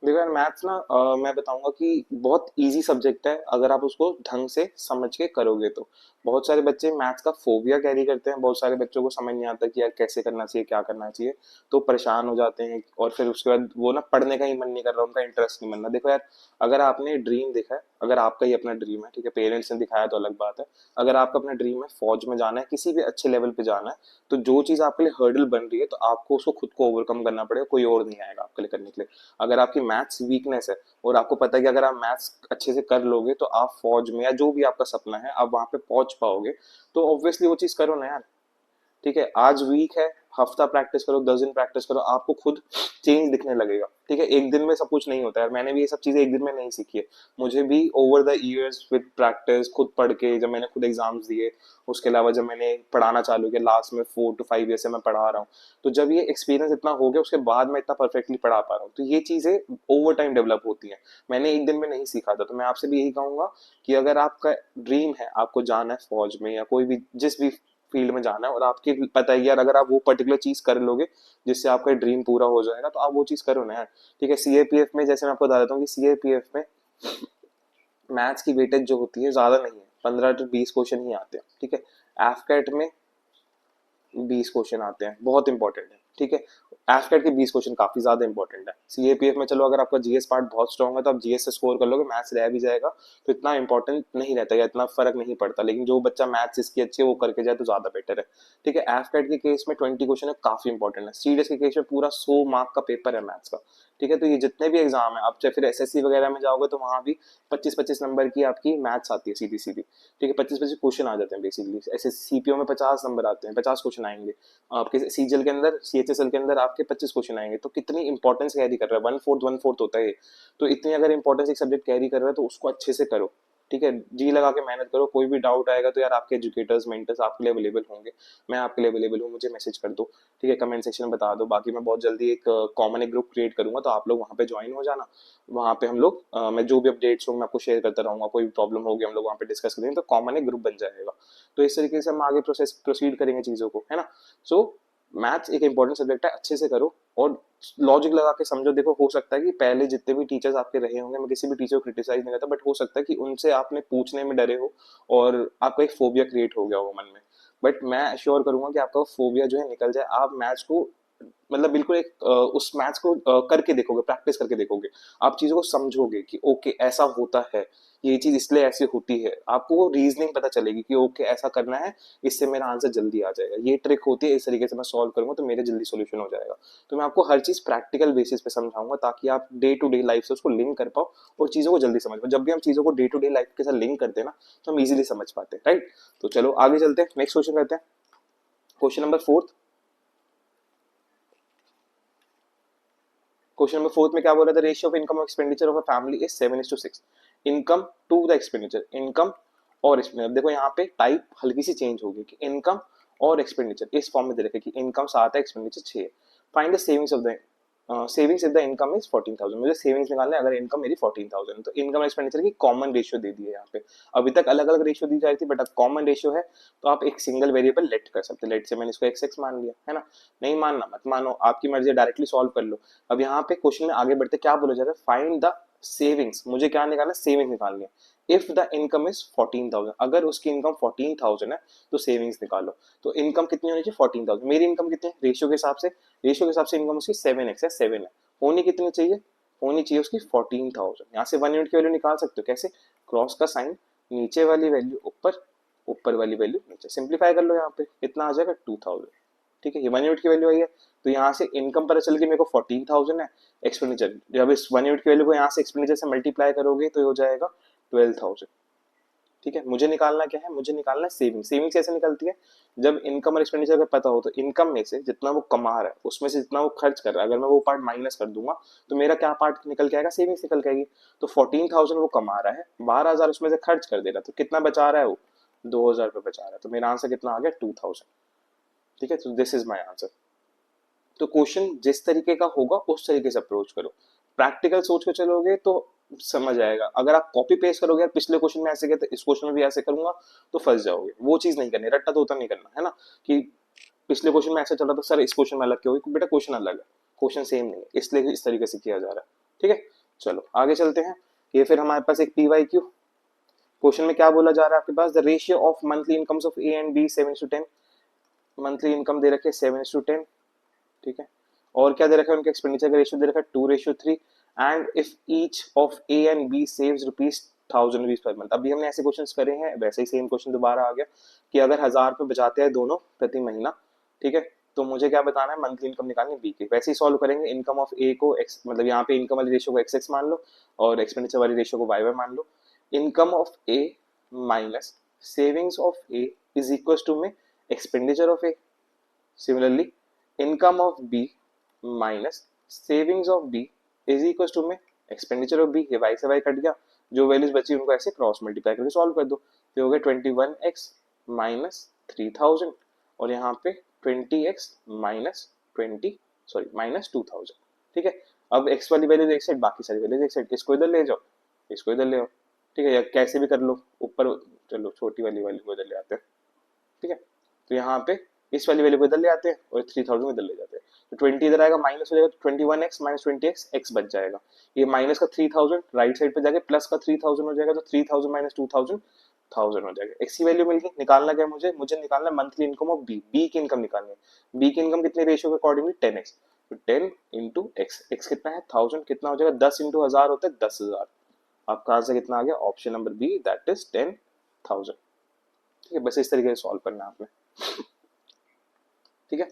देखो यार मैथ्स ना मैं बताऊंगा कि बहुत इजी सब्जेक्ट है अगर आप उसको ढंग से समझ के करोगे तो। बहुत सारे बच्चे मैथ्स का फोबिया कैरी करते हैं, बहुत सारे बच्चों को समझ नहीं आता कि यार कैसे करना चाहिए, क्या करना चाहिए, तो परेशान हो जाते हैं और फिर उसके बाद वो ना पढ़ने का ही मन नहीं कर रहा, उनका इंटरेस्ट नहीं बन रहा। देखो यार, अगर आपने ड्रीम देखा है, अगर आपका ही अपना ड्रीम है, ठीक है, पेरेंट्स ने दिखाया तो अलग बात है, अगर आपका अपना ड्रीम है फौज में जाना है, किसी भी अच्छे लेवल पे जाना है, तो जो चीज आपके लिए हर्डल बन रही है तो आपको उसको खुद को ओवरकम करना पड़ेगा, कोई और नहीं आएगा आपके लिए करने के लिए। अगर आपकी मैथ्स वीकनेस है और आपको पता है कि अगर आप मैथ्स अच्छे से कर लोगे तो आप फौज में या जो भी आपका सपना है आप वहां पे पहुंच पाओगे, तो ऑब्वियसली वो चीज करो ना यार। ठीक है, आज वीक है, हफ्ता प्रैक्टिस करो, 10 दिन प्रैक्टिस करो, आपको खुद चेंज दिखने लगेगा। ठीक है, एक दिन में सब कुछ नहीं होता है, मैंने भी ये सब चीजें एक दिन में नहीं सीखी है, मुझे भी over the years with practice, खुद पढ़ के, जब मैंने खुद एग्जाम्स दिए, उसके अलावा जब मैंने पढ़ाना चालू किया, लास्ट में 4 to 5 ईयर से मैं पढ़ा रहा हूँ, तो जब ये एक्सपीरियंस इतना हो गया उसके बाद मैं इतना परफेक्टली पढ़ा पा रहा हूँ, तो ये चीजें ओवर टाइम डेवलप होती हैं, मैंने एक दिन में नहीं सीखा था। तो मैं आपसे भी यही कहूंगा कि अगर आपका ड्रीम है, आपको जाना है फौज में या कोई भी जिस भी फील्ड में जाना है, और आपकी पता है यार अगर आप वो पर्टिकुलर चीज कर लोगे जिससे आपका ड्रीम पूरा हो जाएगा, तो आप वो चीज करो ना यार। ठीक है, सीएपीएफ में जैसे मैं आपको बता देता हूँ कि सीएपीएफ में मैथ्स की वेटेज जो होती है ज्यादा नहीं है, 15 to 20 क्वेश्चन ही आते हैं। ठीक है, एफकेट में 20 क्वेश्चन आते हैं, बहुत इंपॉर्टेंट है। ठीक है, एफकेट के 20 क्वेश्चन काफी ज्यादा इंपॉर्टेंट है। सीएपीएफ में चलो अगर आपका जीएस पार्ट बहुत स्ट्रॉन्ग है तो आप जीएस से स्कोर कर लोगे, मैथ्स रह भी जाएगा, तो इतना इंपॉर्टेंट नहीं रहता या इतना फर्क नहीं पड़ता, लेकिन जो बच्चा मैथ्स इसकी अच्छी है वो करके जाए तो ज्यादा बेटर है। ठीक है, एफकेट के केस में 20 क्वेश्चन है, काफी इंपॉर्टेंट है। सीडीएस के केस में पूरा 100 मार्क का पेपर है मैथ्स का। ठीक है, तो ये जितने भी एग्जाम है, आप चाहे फिर एसएससी वगैरह में जाओगे तो वहां भी 25-25 नंबर की आपकी मैथ्स आती है सीधी सीधी। ठीक है, 25-25 क्वेश्चन आ जाते हैं बेसिकली। ऐसे सीपीओ में 50 नंबर आते हैं, 50 क्वेश्चन आएंगे आपके, सीजीएल के अंदर, सीएचएसएल के अंदर आपके 25 क्वेश्चन आएंगे, तो कितनी इंपॉर्टेंस कैरी कर रहा है, 1/4 होता है। तो इतनी अगर इंपॉर्टेंस एक सब्जेक्ट कैरी कर रहा है तो उसको अच्छे से करो। ठीक है, जी लगा के मेहनत करो, कोई भी डाउट आएगा तो यार आपके एजुकेटर्स मेंटर्स आपके लिए अवेलेबल होंगे, मैं आपके लिए अवेलेबल हूँ, मुझे मैसेज कर दो। ठीक है, कमेंट सेक्शन में बता दो, बाकी मैं बहुत जल्दी एक कॉमन एक ग्रुप क्रिएट करूंगा, तो आप लोग वहाँ पे ज्वाइन हो जाना। वहाँ पे हम लोग मैं जो भी अपडेट्स होंगे मैं आपको शेयर करता रहूंगा, कोई भी प्रॉब्लम होगी हम लोग वहाँ पे डिस्कस करेंगे, तो कॉमन एक ग्रुप बन जाएगा। तो इस तरीके से हम आगे प्रोसीड करेंगे चीजों को, है ना। सो मैथ्स एक इंपॉर्टेंट सब्जेक्ट है, अच्छे से करो और लॉजिक लगा के समझो। देखो हो सकता है कि पहले जितने भी टीचर्स आपके रहे होंगे, मैं किसी भी टीचर को क्रिटिसाइज नहीं करता, बट हो सकता है कि उनसे आपने पूछने में डरे हो और आपका एक फोबिया क्रिएट हो गया हो मन में। बट मैं श्योर करूंगा कि आपका फोबिया जो है निकल जाए, आप मैथ्स को मतलब बिल्कुल एक उस मैथ्स को करके देखोगे, प्रैक्टिस करके देखोगे, आप चीजों को समझोगे कि ओके ऐसा होता है, ये चीज इसलिए ऐसी होती है, आपको वो रीजनिंग पता चलेगी कि ओके ऐसा करना है, इससे मेरा आंसर जल्दी आ जाएगा, ये ट्रिक होती है, इस तरीके से मैं सॉल्व करूंगा तो मेरे जल्दी सोल्यूशन हो जाएगा। तो मैं आपको हर चीज प्रैक्टिकल बेसिस पे समझाऊंगा ताकि आप डे टू डे लाइफ से उसको लिंक कर पाओ और चीजों को जल्दी समझ पाओ। जब भी हम चीजों को डे टू डे लाइफ के साथ लिंक करते हैं ना, तो हम इजीली समझ पाते हैं, राइट। तो चलो आगे चलते हैं, नेक्स्ट क्वेश्चन करते हैं, क्वेश्चन नंबर 4। क्वेश्चन नंबर 4 में क्या बोला था, रेशियो ऑफ इनकम और expenditure of a family is 7:6। Income to the expenditure, income और एक्सपेंडिचर, देखो यहाँ पे टाइप हल्की सी चेंज होगी कि इनकम और एक्सपेंडिचर इस फॉर्म में दे रखे कि इनकम 7 है, एक्सपेंडिचर 6 है। Find the savings of the savings if the income is 14,000, मुझे सेविंग्स निकालना है अगर इनकम मेरी 14,000, तो इनकम एक्सपेंडिचर की कॉमन रेशियो दे दी है यहाँ पे। अभी तक अलग अलग रेशियो दी जा रही थी, बट अब कॉमन रेशियो है तो आप एक सिंगल वेरिएबल लेट कर सकते हैं। लेट से मैंने इसको x मान लिया है ना, नहीं मानना मत मानो, आपकी मर्जी, डायरेक्टली सॉल्व कर लो। अब यहाँ पे क्वेश्चन में आगे बढ़ते क्या बोला जा रहा है, फाइंड द सेविंग्स, मुझे क्या निकालना है, सेविंग्स निकालनी है। इफ द इनकम इज 14,000, अगर उसकी इनकम 14,000 है तो सेविंग्स निकालो। तो इनकम कितनी होनी चाहिए, 14,000, मेरी इनकम कितनी है, रेशियो के हिसाब से, रेशियो के हिसाब से इनकम उसकी 7x है, 7 है, होनी कितनी चाहिए, होनी चाहिए उसकी 14,000। यहाँ से 1 यूनिट की वैल्यू निकाल सकते हो, कैसे, क्रॉस का साइन, नीचे वाली वैल्यू ऊपर, ऊपर वाली वैल्यू नीचे, सिंप्लीफाई कर लो, यहाँ पे कितना आ जाएगा 2,000। ठीक है, ये 1 यूनिट की वैल्यू आई है, तो यहाँ से इनकम पता चल गई मेरे को 14,000 है, एक्सपेंडिचर जब इस 1 यूनिट की वैल्यू को यहाँ से एक्सपेंडिचर से मल्टीप्लाई करोगे तो हो जाएगा 12,000। ठीक है, मुझे निकालना क्या है, मुझे निकालना है सेविंग। सेविंग कैसे निकलती है, जब इनकम और एक्सपेंडिचर का पता हो तो इनकम में से जितना वो कमा रहा है उसमें से जितना वो खर्च कर रहा है, अगर मैं वो पार्ट माइनस कर दूंगा तो मेरा क्या पार्ट निकल के आएगा, सेविंग्स निकल के आएगी। तो 14,000 वो कमा रहा है, 12,000 उसमें से खर्च कर दे रहा है, तो कितना बचा रहा है वो, 2,000 रुपये बचा रहा है, तो मेरा आंसर कितना आ गया, 2,000। ठीक है, तो दिस इज माई आंसर। तो क्वेश्चन जिस तरीके का होगा उस तरीके से अप्रोच करो, प्रैक्टिकल सोच के चलोगे तो समझ आएगा। अगर आप कॉपी पेस्ट करोगे, यार पिछले क्वेश्चन में ऐसे किया था इस क्वेश्चन में भी ऐसे करूंगा, तो फंस जाओगे। वो चीज नहीं करनी, रट्टा तोता नहीं करना, है ना, कि पिछले क्वेश्चन में ऐसा चल रहा था सर इस क्वेश्चन में अलग क्यों हुई, बेटा क्वेश्चन अलग है, क्वेश्चन सेम नहीं है, इसलिए इस तरीके से किया जा रहा है। ठीक है, चलो आगे चलते हैं। ये फिर हमारे पास एक PYQ क्वेश्चन में क्या बोला जा रहा है आपके पास, the ratio of monthly incomes of A and B 7:10, monthly income दे रखे 7:10। ठीक है, और क्या दे रखा है, उनके एक्सपेंडिचर का रेशियो दे रखा है 2:3, and if each of A and B saves ₹1000 per month. अभी हमने ऐसे क्वेश्चंस करे हैं, वैसे ही सेम क्वेश्चन दोबारा आ गया कि अगर 1000 रुपए बचाते हैं दोनों प्रति महीना, ठीक है, तो मुझे क्या बताना है, मंथली इनकम निकालनी बी की। वैसे ही सॉल्व करेंगे, इनकम ऑफ ए को एक्स, मतलब यहाँ पे इनकम वाली रेशियो को XX मान लो और एक्सपेंडिचर वाली रेशियो को YY मान लो। Income of A minus savings of A is equal to में expenditure of A. Similarly income of B minus savings of B is equal to में एक्सपेंडिचर ऑफ बी। ये Y से Y cut गया, जो values बची उनको ऐसे cross multiply करके सॉल्व कर दो, तो हो गया 21x माइनस 3000 और यहाँ पे 20x माइनस 2000। ठीक है, अब x वाली वैल्यूज एक साइड, बाकी सारी वैल्यूज एक साइड, इसको इधर ले जाओ, इसको इधर ले आओ। ठीक है, या कैसे भी कर लो, ऊपर चलो छोटी वाली वैल्यू को इधर ले आते हैं। ठीक है, तो यहाँ पे इस वाली वैल्यू को इधर ले आते हैं और 3000 इधर ले जाते हैं, तो 20 इधर आएगा, माइनस हो जाएगा, तो 21x माइनस 20x x बच जाएगा। ये माइनस का 3000 राइट साइड पे जाके प्लस का 3000 हो जाएगा, तो 3000 माइनस 2000 1000 हो जाएगा। x की वैल्यू मिल गई, निकालना क्या मुझे निकालना monthly income of B, B की इनकम निकालनी है। बी की इनकम कितने रेशियो के अकॉर्डिंगली 10x, तो 10 इंटू एक्स, एक्स कितना है 1000, कितना हो जाएगा 10 इंटू 1000 होता है 10,000। आपका आंसर कितना आ गया, option number B, that is 10,000। ठीक है, बस इस तरीके से सॉल्व करना है आपने। ठीक है,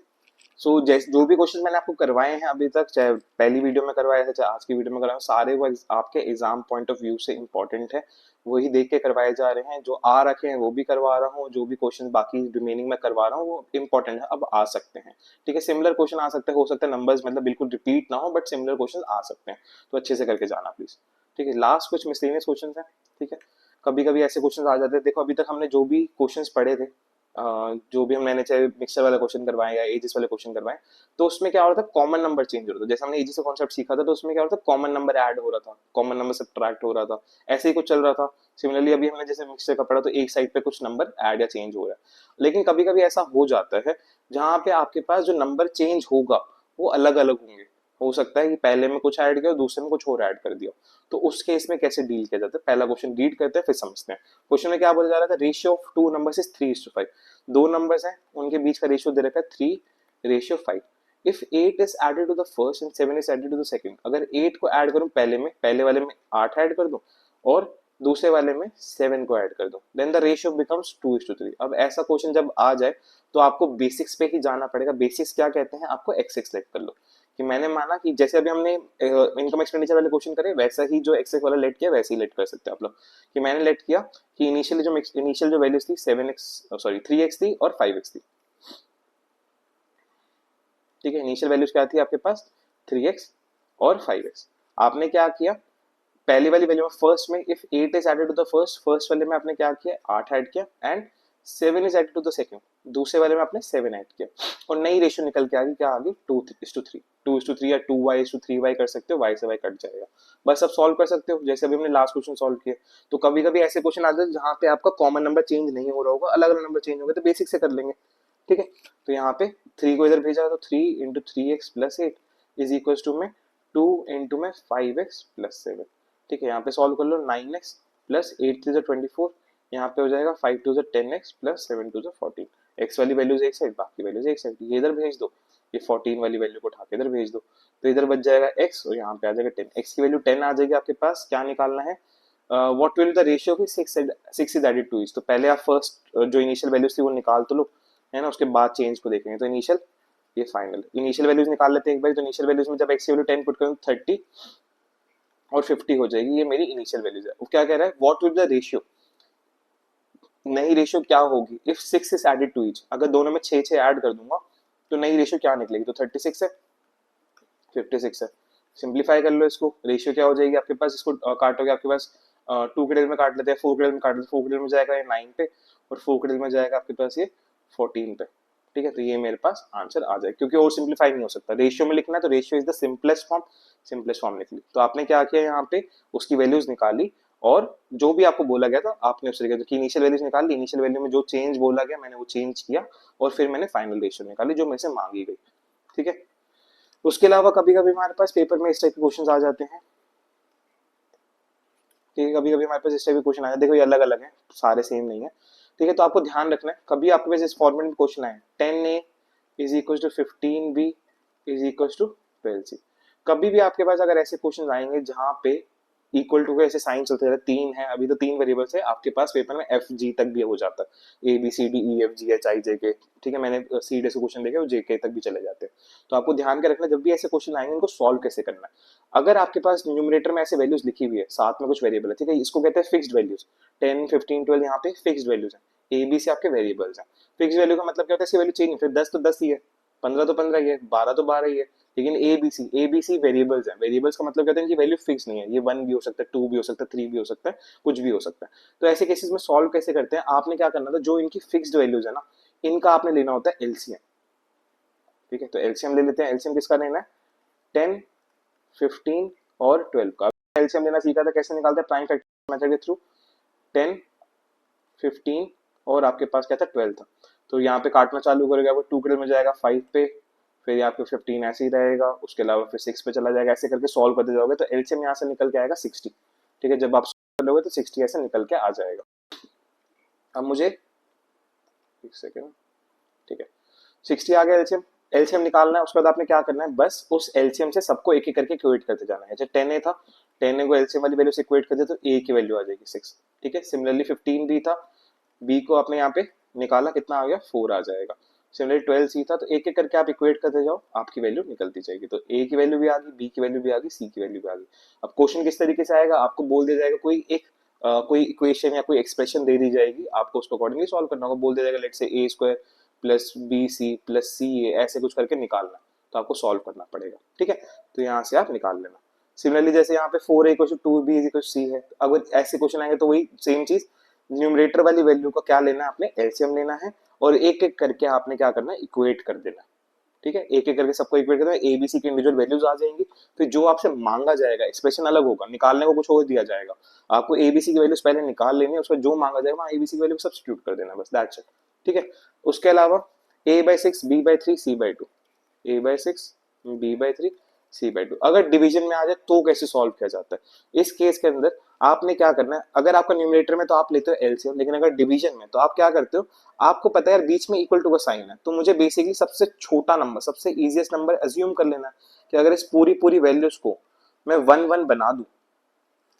सो जैसे जो भी क्वेश्चन मैंने आपको करवाए हैं अभी तक, चाहे पहली वीडियो में करवाए थे चाहे आज की वीडियो में करवाए, सारे वो आपके एग्जाम पॉइंट ऑफ व्यू से इंपॉर्टेंट है, वही देख के करवाए जा रहे हैं। जो आ रखे हैं वो भी करवा रहा हूँ, जो भी क्वेश्चन बाकी रिमेनिंग में करवा रहा हूँ वो इंपॉर्टेंट है, अब आ सकते हैं। ठीक है, सिमिलर क्वेश्चन आ सकते हैं, हो सकता है नंबर्स मतलब बिल्कुल रिपीट ना हो, बट सिमिलर क्वेश्चन आ सकते हैं, तो अच्छे से करके जाना प्लीज। ठीक है, लास्ट कुछ मिसलेनियस क्वेश्चन है। ठीक है, कभी कभी ऐसे क्वेश्चन आ जाते हैं, देखो अभी तक हमने जो भी क्वेश्चन पढ़े थे, जो भी हमने चाहे मिक्सर वाला क्वेश्चन करवाए या एजिस वाले क्वेश्चन करवाए, तो उसमें क्या हो रहा था, कॉमन नंबर चेंज हो रहा था। जैसे हमने एजिस का कॉन्सेप्ट सीखा था, तो उसमें क्या हो रहा था, कॉमन नंबर ऐड हो रहा था, कॉमन नंबर सब्ट्रैक्ट हो रहा था, ऐसे ही कुछ चल रहा था। सिमिलरली अभी हमने जैसे मिक्सर का पढ़ा, तो एक साइड पे कुछ नंबर ऐड या चेंज हो रहा है, लेकिन कभी कभी ऐसा हो जाता है जहाँ पे आपके पास जो नंबर चेंज होगा वो अलग अलग होंगे। हो सकता है कि पहले में कुछ ऐड किया और दूसरे में कुछ और ऐड कर दिया, तो उस केस में कैसे डील किया जाता है, पहला क्वेश्चन रीड करते हैं फिर समझते हैं। क्वेश्चन में क्या बोला जा रहा था, ratio of to numbers is 3:5, दो नंबर्स हैं उनके बीच का रेशियो दे रखा है 3:5। If 8 is added to the first and 7 is added to the second, अगर 8 को ऐड करूं पहले वाले में 8 ऐड कर दूं और दूसरे वाले में 7 को ऐड कर दूं, देन द रेशियो बिकम्स 2:3। अब ऐसा क्वेश्चन जब आ जाए तो आपको बेसिक्स पे ही जाना पड़ेगा। बेसिक्स क्या कहते हैं, आपको XX लेट कर लो, कि मैंने माना कि जैसे अभी हमने इनकम एक्सपेंडिचर वाले क्वेश्चन करे, वैसा ही जो XX वाला लेट किया वैसे ही लेट कर सकते हैं आप लोग। कि मैंने लेट किया कि इनिशियल जो वैल्यूज थी 3x थी और 5x थी। ठीक है, इनिशियल वैल्यूज क्या थी आपके पास, 3x और 5x। आपने क्या किया, पहली वाली वैल्यू में फर्स्ट में if 8 is added to the first वाले में आपने क्या किया, 8 ऐड किया, and 7 is added to the second, दूसरे वाले में आपने 7 ऐड किया, और नई रेशियो निकल के आ गई, क्या आ गई 2:3, 2:3 या 2y/3y कर सकते हो, y से y कट जाएगा। बस अब सॉल्व कर सकते हो, जैसे अभी हमने लास्ट क्वेश्चन सॉल्व किया। तो कभी कभी ऐसे क्वेश्चन आते हैं जहाँ पे आपका कॉमन नंबर चेंज नहीं हो रहा होगा, अलग अलग नंबर चेंज होंगे, तो बेसिक से कर लेंगे। ठीक है, तो यहाँ पे 3 को इधर भेजा, तो 3 into 3x plus 8 is equal to में 2 इंटू में 5x प्लस 7। ठीक है, यहाँ पे सॉल्व कर लो, 9x प्लस 8 3 24, यहाँ पे हो जाएगा 5 2 10x प्लस 7 2 14। x वाली वैल्यूज एक साइड, बाकी वैल्यूज एक साइड, ये इधर भेज दो, ये 14 वाली वैल्यू को उठा के इधर भेज दो, तो इधर बच जाएगा x और यहाँ पे आ जाएगा 10। x की वैल्यू 10 आ जाएगी आपके पास, क्या निकालना है, व्हाट विल द रेशियो की 6 इज एडेड टू इज। तो पहले आप फर्स्ट जो इनिशियल वैल्यूज थी वो निकाल तो लो, है ना, उसके बाद चेंज को देखेंगे। तो इनिशियल, ये फाइनल, इनिशियल वैल्यूज निकाल लेते हैं एक बार। तो इनिशियल वैल्यूज में जब x की वैल्यू 10 पुट करूँ 30 और 50 हो जाएगी, ये मेरी इनिशियल वैल्यूज है। वो क्या कह रहा है, व्हाट विल द रेशियो, नई रेशियो क्या होगी if 6 is added to each, अगर दोनों में 6 ऐड कर दूंगा तो नई रेशियो क्या निकलेगी, तो 36 है, 56 है। सिंप्लीफाई कर लो इसको, रेशियो क्या हो जाएगी आपके पास, इसको काटोगे आपके पास 2 के डेल में काट लेते हैं, 4 के डेल में काट लेते हैं, 4 के डेल में जाएगा ये 9 पे और 4 के डेल में जाएगा आपके पास ये 14 पे। ठीक है, तो ये मेरे पास आंसर आ जाए, क्योंकि और सिंप्लीफाई नहीं हो सकता, रेशियो में लिखना है तो ratio is the simplest form निकली। तो आपने क्या किया, यहाँ पे उसकी वैल्यूज निकाली और जो भी आपको बोला गया था आपने उस तरीके से इनिशियल वैल्यूज निकाल ली, इनिशियल वैल्यू में जो चेंज बोला गया मैंने वो चेंज किया और फिर मैंने फाइनल रेशियो निकाली जो मेरे से मांगी गई। ठीक है, उसके अलावा कभी कभी हमारे पास पेपर में इस टाइप के क्वेश्चन आ जाते हैं। ठीक है, कभी कभी हमारे पास इस टाइप के क्वेश्चन आए, देखो ये अलग अलग है, सारे सेम नहीं है। ठीक है, तो आपको ध्यान रखना है कभी आपके पास इस फॉर्मेट में क्वेश्चन आए 10A is equal to 15B is equal to 12C, कभी भी आपके पास अगर ऐसे क्वेश्चन आएंगे जहां पे इक्वल टू के ऐसे साइन चलते रहते, तीन है अभी तो तीन वेरिएबल्स है आपके पास, पेपर में एफ जी तक भी हो जाता है, ABCDEFGHIJK। ठीक है, मैंने सी डी से क्वेश्चन देखे वो जेके तक भी चले जाते हैं। तो आपको ध्यान के रखना जब भी ऐसे क्वेश्चन आएंगे इनको सॉल्व कैसे करना है। अगर आपके पास न्यूमरेटर में ऐसे वैल्यूज लिखी हुई है साथ में कुछ वेरिएबल है, ठीक है, इसको कहते हैं फिक्स्ड वैल्यूज, 10 15 12 यहाँ पे फिक्स्ड वैल्यूज है, ए बी से आपके वेरिएबल्स हैं। फिक्स्ड वैल्यू का मतलब क्या होता है, इसकी वैल्यू चेंज नहीं, फिर 10 तो 10 ही है, 15 तो 15 ही है, 12 तो 12 ही है, लेकिन एबीसी वेरिएबल्स हैं, वेरिएबल्स का मतलब क्या होता है इनकी वैल्यू फिक्स नहीं है, ये 1 भी हो सकता है, 2 भी हो सकता है, 3 भी हो सकता है, कुछ भी हो सकता है। तो ऐसे केसेस में सॉल्व कैसे करते हैं, आपने क्या करना था, जो इनकी फिक्स्ड वैल्यूज है ना इनका आपने लेना होता है एलसीएम। ठीक है, तो एलसीएम ले लेते हैं, एलसीएम किसका लेना है, 10 15 और 12 का। एलसीएम लेना सीखा था कैसे निकालते हैं, प्राइम फैक्टर मेथड के थ्रू, 10 15 और आपके पास क्या था 12 था, तो यहाँ पे काटना चालू करेगा वो 2 में जाएगा 5 पे, फिर आपके 15 ऐसे ही रहेगा, उसके अलावा फिर 6 पे चला जाएगा, ऐसे करके सॉल्व करते जाओगे तो एलसीएम यहाँ से निकल के आएगा 60। ठीक है, जब आप सॉल्व करोगे तो 60 ऐसे निकल के आ जाएगा। अब मुझे एक सेकेंड, ठीक है 60 आ गया एलसीएम, एलसीएम निकालना है, उसके बाद आपने क्या करना है, बस उस एलसीएम से सबको एक एक करके इक्वेट करते जाना है। जैसे 10A था, 10A को एलसीएम वाली वैल्यू से इक्वेट करते तो ए की वैल्यू आ जाएगी 6। ठीक है, सिमिलरली 15 भी था, बी को आपने यहाँ पे निकाला, कितना आ गया 4 आ जाएगा। सिमिलरली 12 सी था, तो एक एक करके आप इक्वेट करते जाओ, आपकी वैल्यू निकलती जाएगी, तो ए की वैल्यू भी आ गई, बी की वैल्यू भी आ गई, सी की वैल्यू भी आ गई। अब क्वेश्चन किस तरीके से आएगा, आपको बोल दिया जाएगा कोई एक कोई इक्वेशन या कोई एक्सप्रेशन दे दी जाएगी, आपको उसको अकॉर्डिंगली सॉल्व करना होगा, बोल दिया जाएगा let say A square plus B C plus C A ऐसे कुछ करके निकालना, तो आपको सॉल्व करना पड़ेगा। ठीक है, तो यहाँ से आप निकाल लेना। सिमिलरली जैसे यहाँ पे 4A equal to 2B equal सी है, अगर ऐसे क्वेश्चन आएंगे तो वही सेम चीज, न्यूमरेटर वाली वैल्यू का क्या लेना है, आपने एलसीएम लेना है और एक एक करके आपने क्या करना है, इक्वेट कर देना। ठीक है, एक एक करके सबको इक्वेट करना है, एबीसी की इंडिविजुअल वैल्यूज आ जाएंगी, फिर जो आपसे मांगा जाएगा एक्सप्रेशन अलग होगा, निकालने को कुछ और दिया जाएगा, आपको एबीसी की वैल्यूज पहले निकाल लेनी है, उसका जो मांगा जाएगा वहाँ एबीसी की वैल्यू सब्स्टिट्यूट कर देना, बस दैट्स इट। ठीक है, उसके अलावा a/6 b/3 c/2, a/6 b/3 c/2 अगर डिवीजन में आ जाए तो कैसे सॉल्व किया जाता है, इस केस के अंदर आपने क्या करना है, अगर आपका न्यूमरेटर में तो आप लेते हो एलसीएम, लेकिन अगर डिवीजन में तो आप क्या करते हो, आपको पता है यार बीच में इक्वल टू का साइन है, तो मुझे बेसिकली सबसे छोटा नंबर सबसे इजीएस्ट नंबर अज्यूम कर लेना है कि अगर इस पूरी पूरी वैल्यूज को मैं 1 1 बना दूं,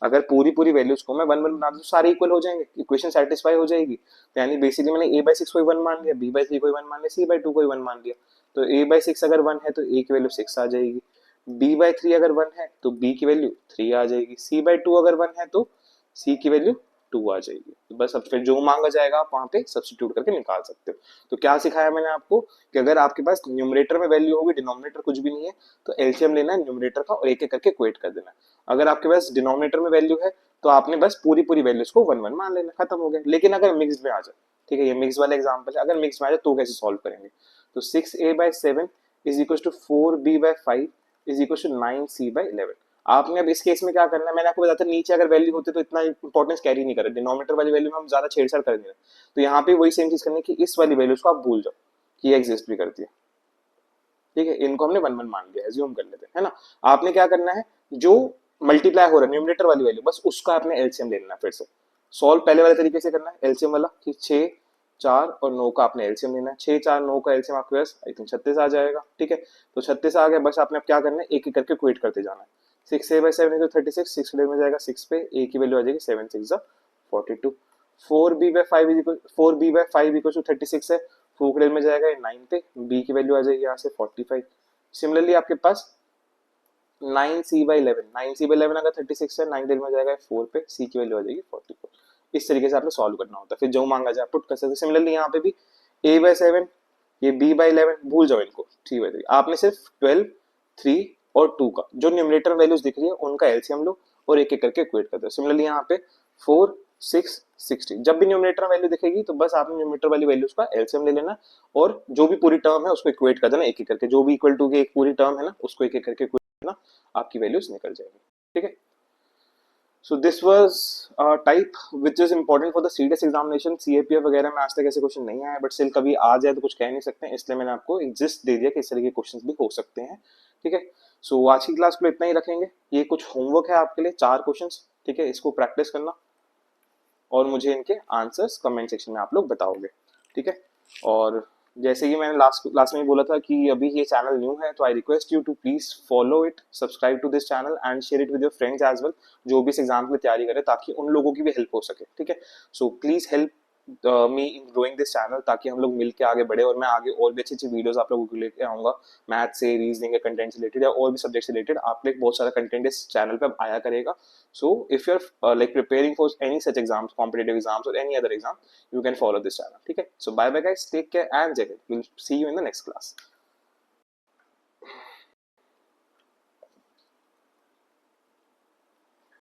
अगर पूरी पूरी वैल्यूज को मैं 1 1 बना दूं तो सारे इक्वल हो जाएंगे, इक्वेशन सेटिस्फाई हो जाएगी। तो यानी बेसिकली मैंने a/6 को 1 मान लिया, b/3 को 1 मान लिया, c/2 को 1 मान लिया, तो a/6 अगर 1 है तो a की वैल्यू 6 आ जाएगी, b/3 अगर 1 है तो b की वैल्यू 3 आ जाएगी, c/2 अगर 1 है तो c की वैल्यू 2 आ जाएगी। तो बस अब फिर जो मांगा जाएगा आप वहां पे सब्स्टिट्यूट करके निकाल सकते हो। तो क्या सिखाया मैंने आपको कि अगर आपके पास न्यूमरेटर में वैल्यू होगी, डिनोमिनेटर कुछ भी नहीं है, तो एलसीएम लेना है न्यूमरेटर का और एक एक करके इक्वेट कर देना है। अगर आपके पास डिनोमिनेटर में वैल्यू है तो आपने बस पूरी पूरी वैल्यूज को 1 1 मान लेना, खत्म हो गया। लेकिन अगर मिक्स में आ जाए, ठीक है ये मिक्स वाला एग्जांपल है, अगर मिक्स में आ जाए तो कैसे सॉल्व करेंगे, तो 6a/7 is equal to 4b/5 is equal to 9c/11। आपने अब इस केस में क्या करना है, मैंने आपको बताया नीचे अगर वैल्यू होती तो इतना इंपॉर्टेंस कैरी नहीं करे, डिनोमिनेटर वाली वैल्यू में हम ज्यादा छेड़छाड़ कर नहीं रहे, तो यहाँ पे वही सेम चीज करनी कि इस वाली वैल्यूज को आप भूल जाओ कि एग्जिस्ट भी करती है। ठीक है, इनको हमने 1 1 मान लिया, एज्यूम कर लेते हैं, है ना। आपने क्या करना है, जो मल्टीप्लाई हो रहा है न्यूमरेटर वाली वैल्यू, बस उसका आपने एलसीएम ले लेना। फिर से सॉल्व पहले वाले तरीके से करना है, एलसीएम वाला कि 6 4 और 9 का आपने एलसीएम लेना है, 6 4 9 का एलसीएम आपके पास आई थिंक 36 आ जाएगा। ठीक है, तो 36 आ गया, बस आपने अब क्या करना है, एक एक करके क्वेट करते जाना है। 6a/7 36, 6 में जाएगा 6 पे, a की वैल्यू आ जाएगी 7 6 42, 4b/5 इक्वल टू 36 है, 4 में जाएगा 9 पे, b की वैल्यू आ जाएगी यहाँ से 45। सिमिलरली आपके पास 9c/11, 9c/11 अगर 36 है, 9 में जाएगा 4 पे, c की वैल्यू आ जाएगी 44। इस तरीके से आपने सॉल्व करना होता है, फिर जो मांगा जाए पुट कर सकते। सिमिलरली यहाँ पे भी a/7 ये b/11 भूल जाओ इनको, 3/3 आपने सिर्फ 12 3 और 2 का जो न्यूमरेटर वैल्यूज दिख रही है उनका एलसीएम लो और एक एक करके इक्वेट कर दो। सिमिलरली यहाँ पे 4 6 60 जब भी न्यूमरेटर वैल्यू दिखेगी तो बस आपने न्यूमरेटर वाली वैल्यूज का एलसीएम ले लेना और जो भी पूरी टर्म है उसको इक्वेट कर देना एक एक करके, जो भी इक्वल टू की एक पूरी टर्म है ना उसको एक एक करके इक्वेट करना, आपकी वैल्यूज निकल जाएगी। ठीक है, so this was type which is important for the CDS examination. CAPF वगैरह में आज तक ऐसे क्वेश्चन नहीं आए, बट स्टिल कभी आ जाए तो कुछ कह नहीं सकते, इसलिए मैंने आपको एग्जिस्ट दे दिया कि इस तरह के क्वेश्चंस भी हो सकते हैं। ठीक है, सो आज की क्लास को इतना ही रखेंगे। ये कुछ होमवर्क है आपके लिए, 4 क्वेश्चंस, ठीक है, इसको प्रैक्टिस करना और मुझे इनके आंसर्स कमेंट सेक्शन में आप लोग बताओगे। ठीक है, और जैसे कि मैंने लास्ट क्लास में ही बोला था कि अभी ये चैनल न्यू है, तो I request you to please follow it, subscribe to this channel and share it with your friends as well, जो भी इस एग्जाम की तैयारी करे, ताकि उन लोगों की भी हेल्प हो सके। ठीक है, so please help me in growing this channel, ताकि हम लोग मिलकर आगे बढ़े और मैं आगे और भी अच्छी अच्छी वीडियोस आप लोगों को लेके आऊंगा, मैथ से, रीजनिंग के कंटेंट से रिलेटेड या और भी सब्जेक्ट से रिलेटेड। आप लोग बहुत सारा कंटेंट इस चैनल पे अब आया करेगा। So if you're like preparing for any such exams, competitive exams or any other exam, you can follow this channel. ठीक है, so bye bye guys, take care and we'll see you in the next class.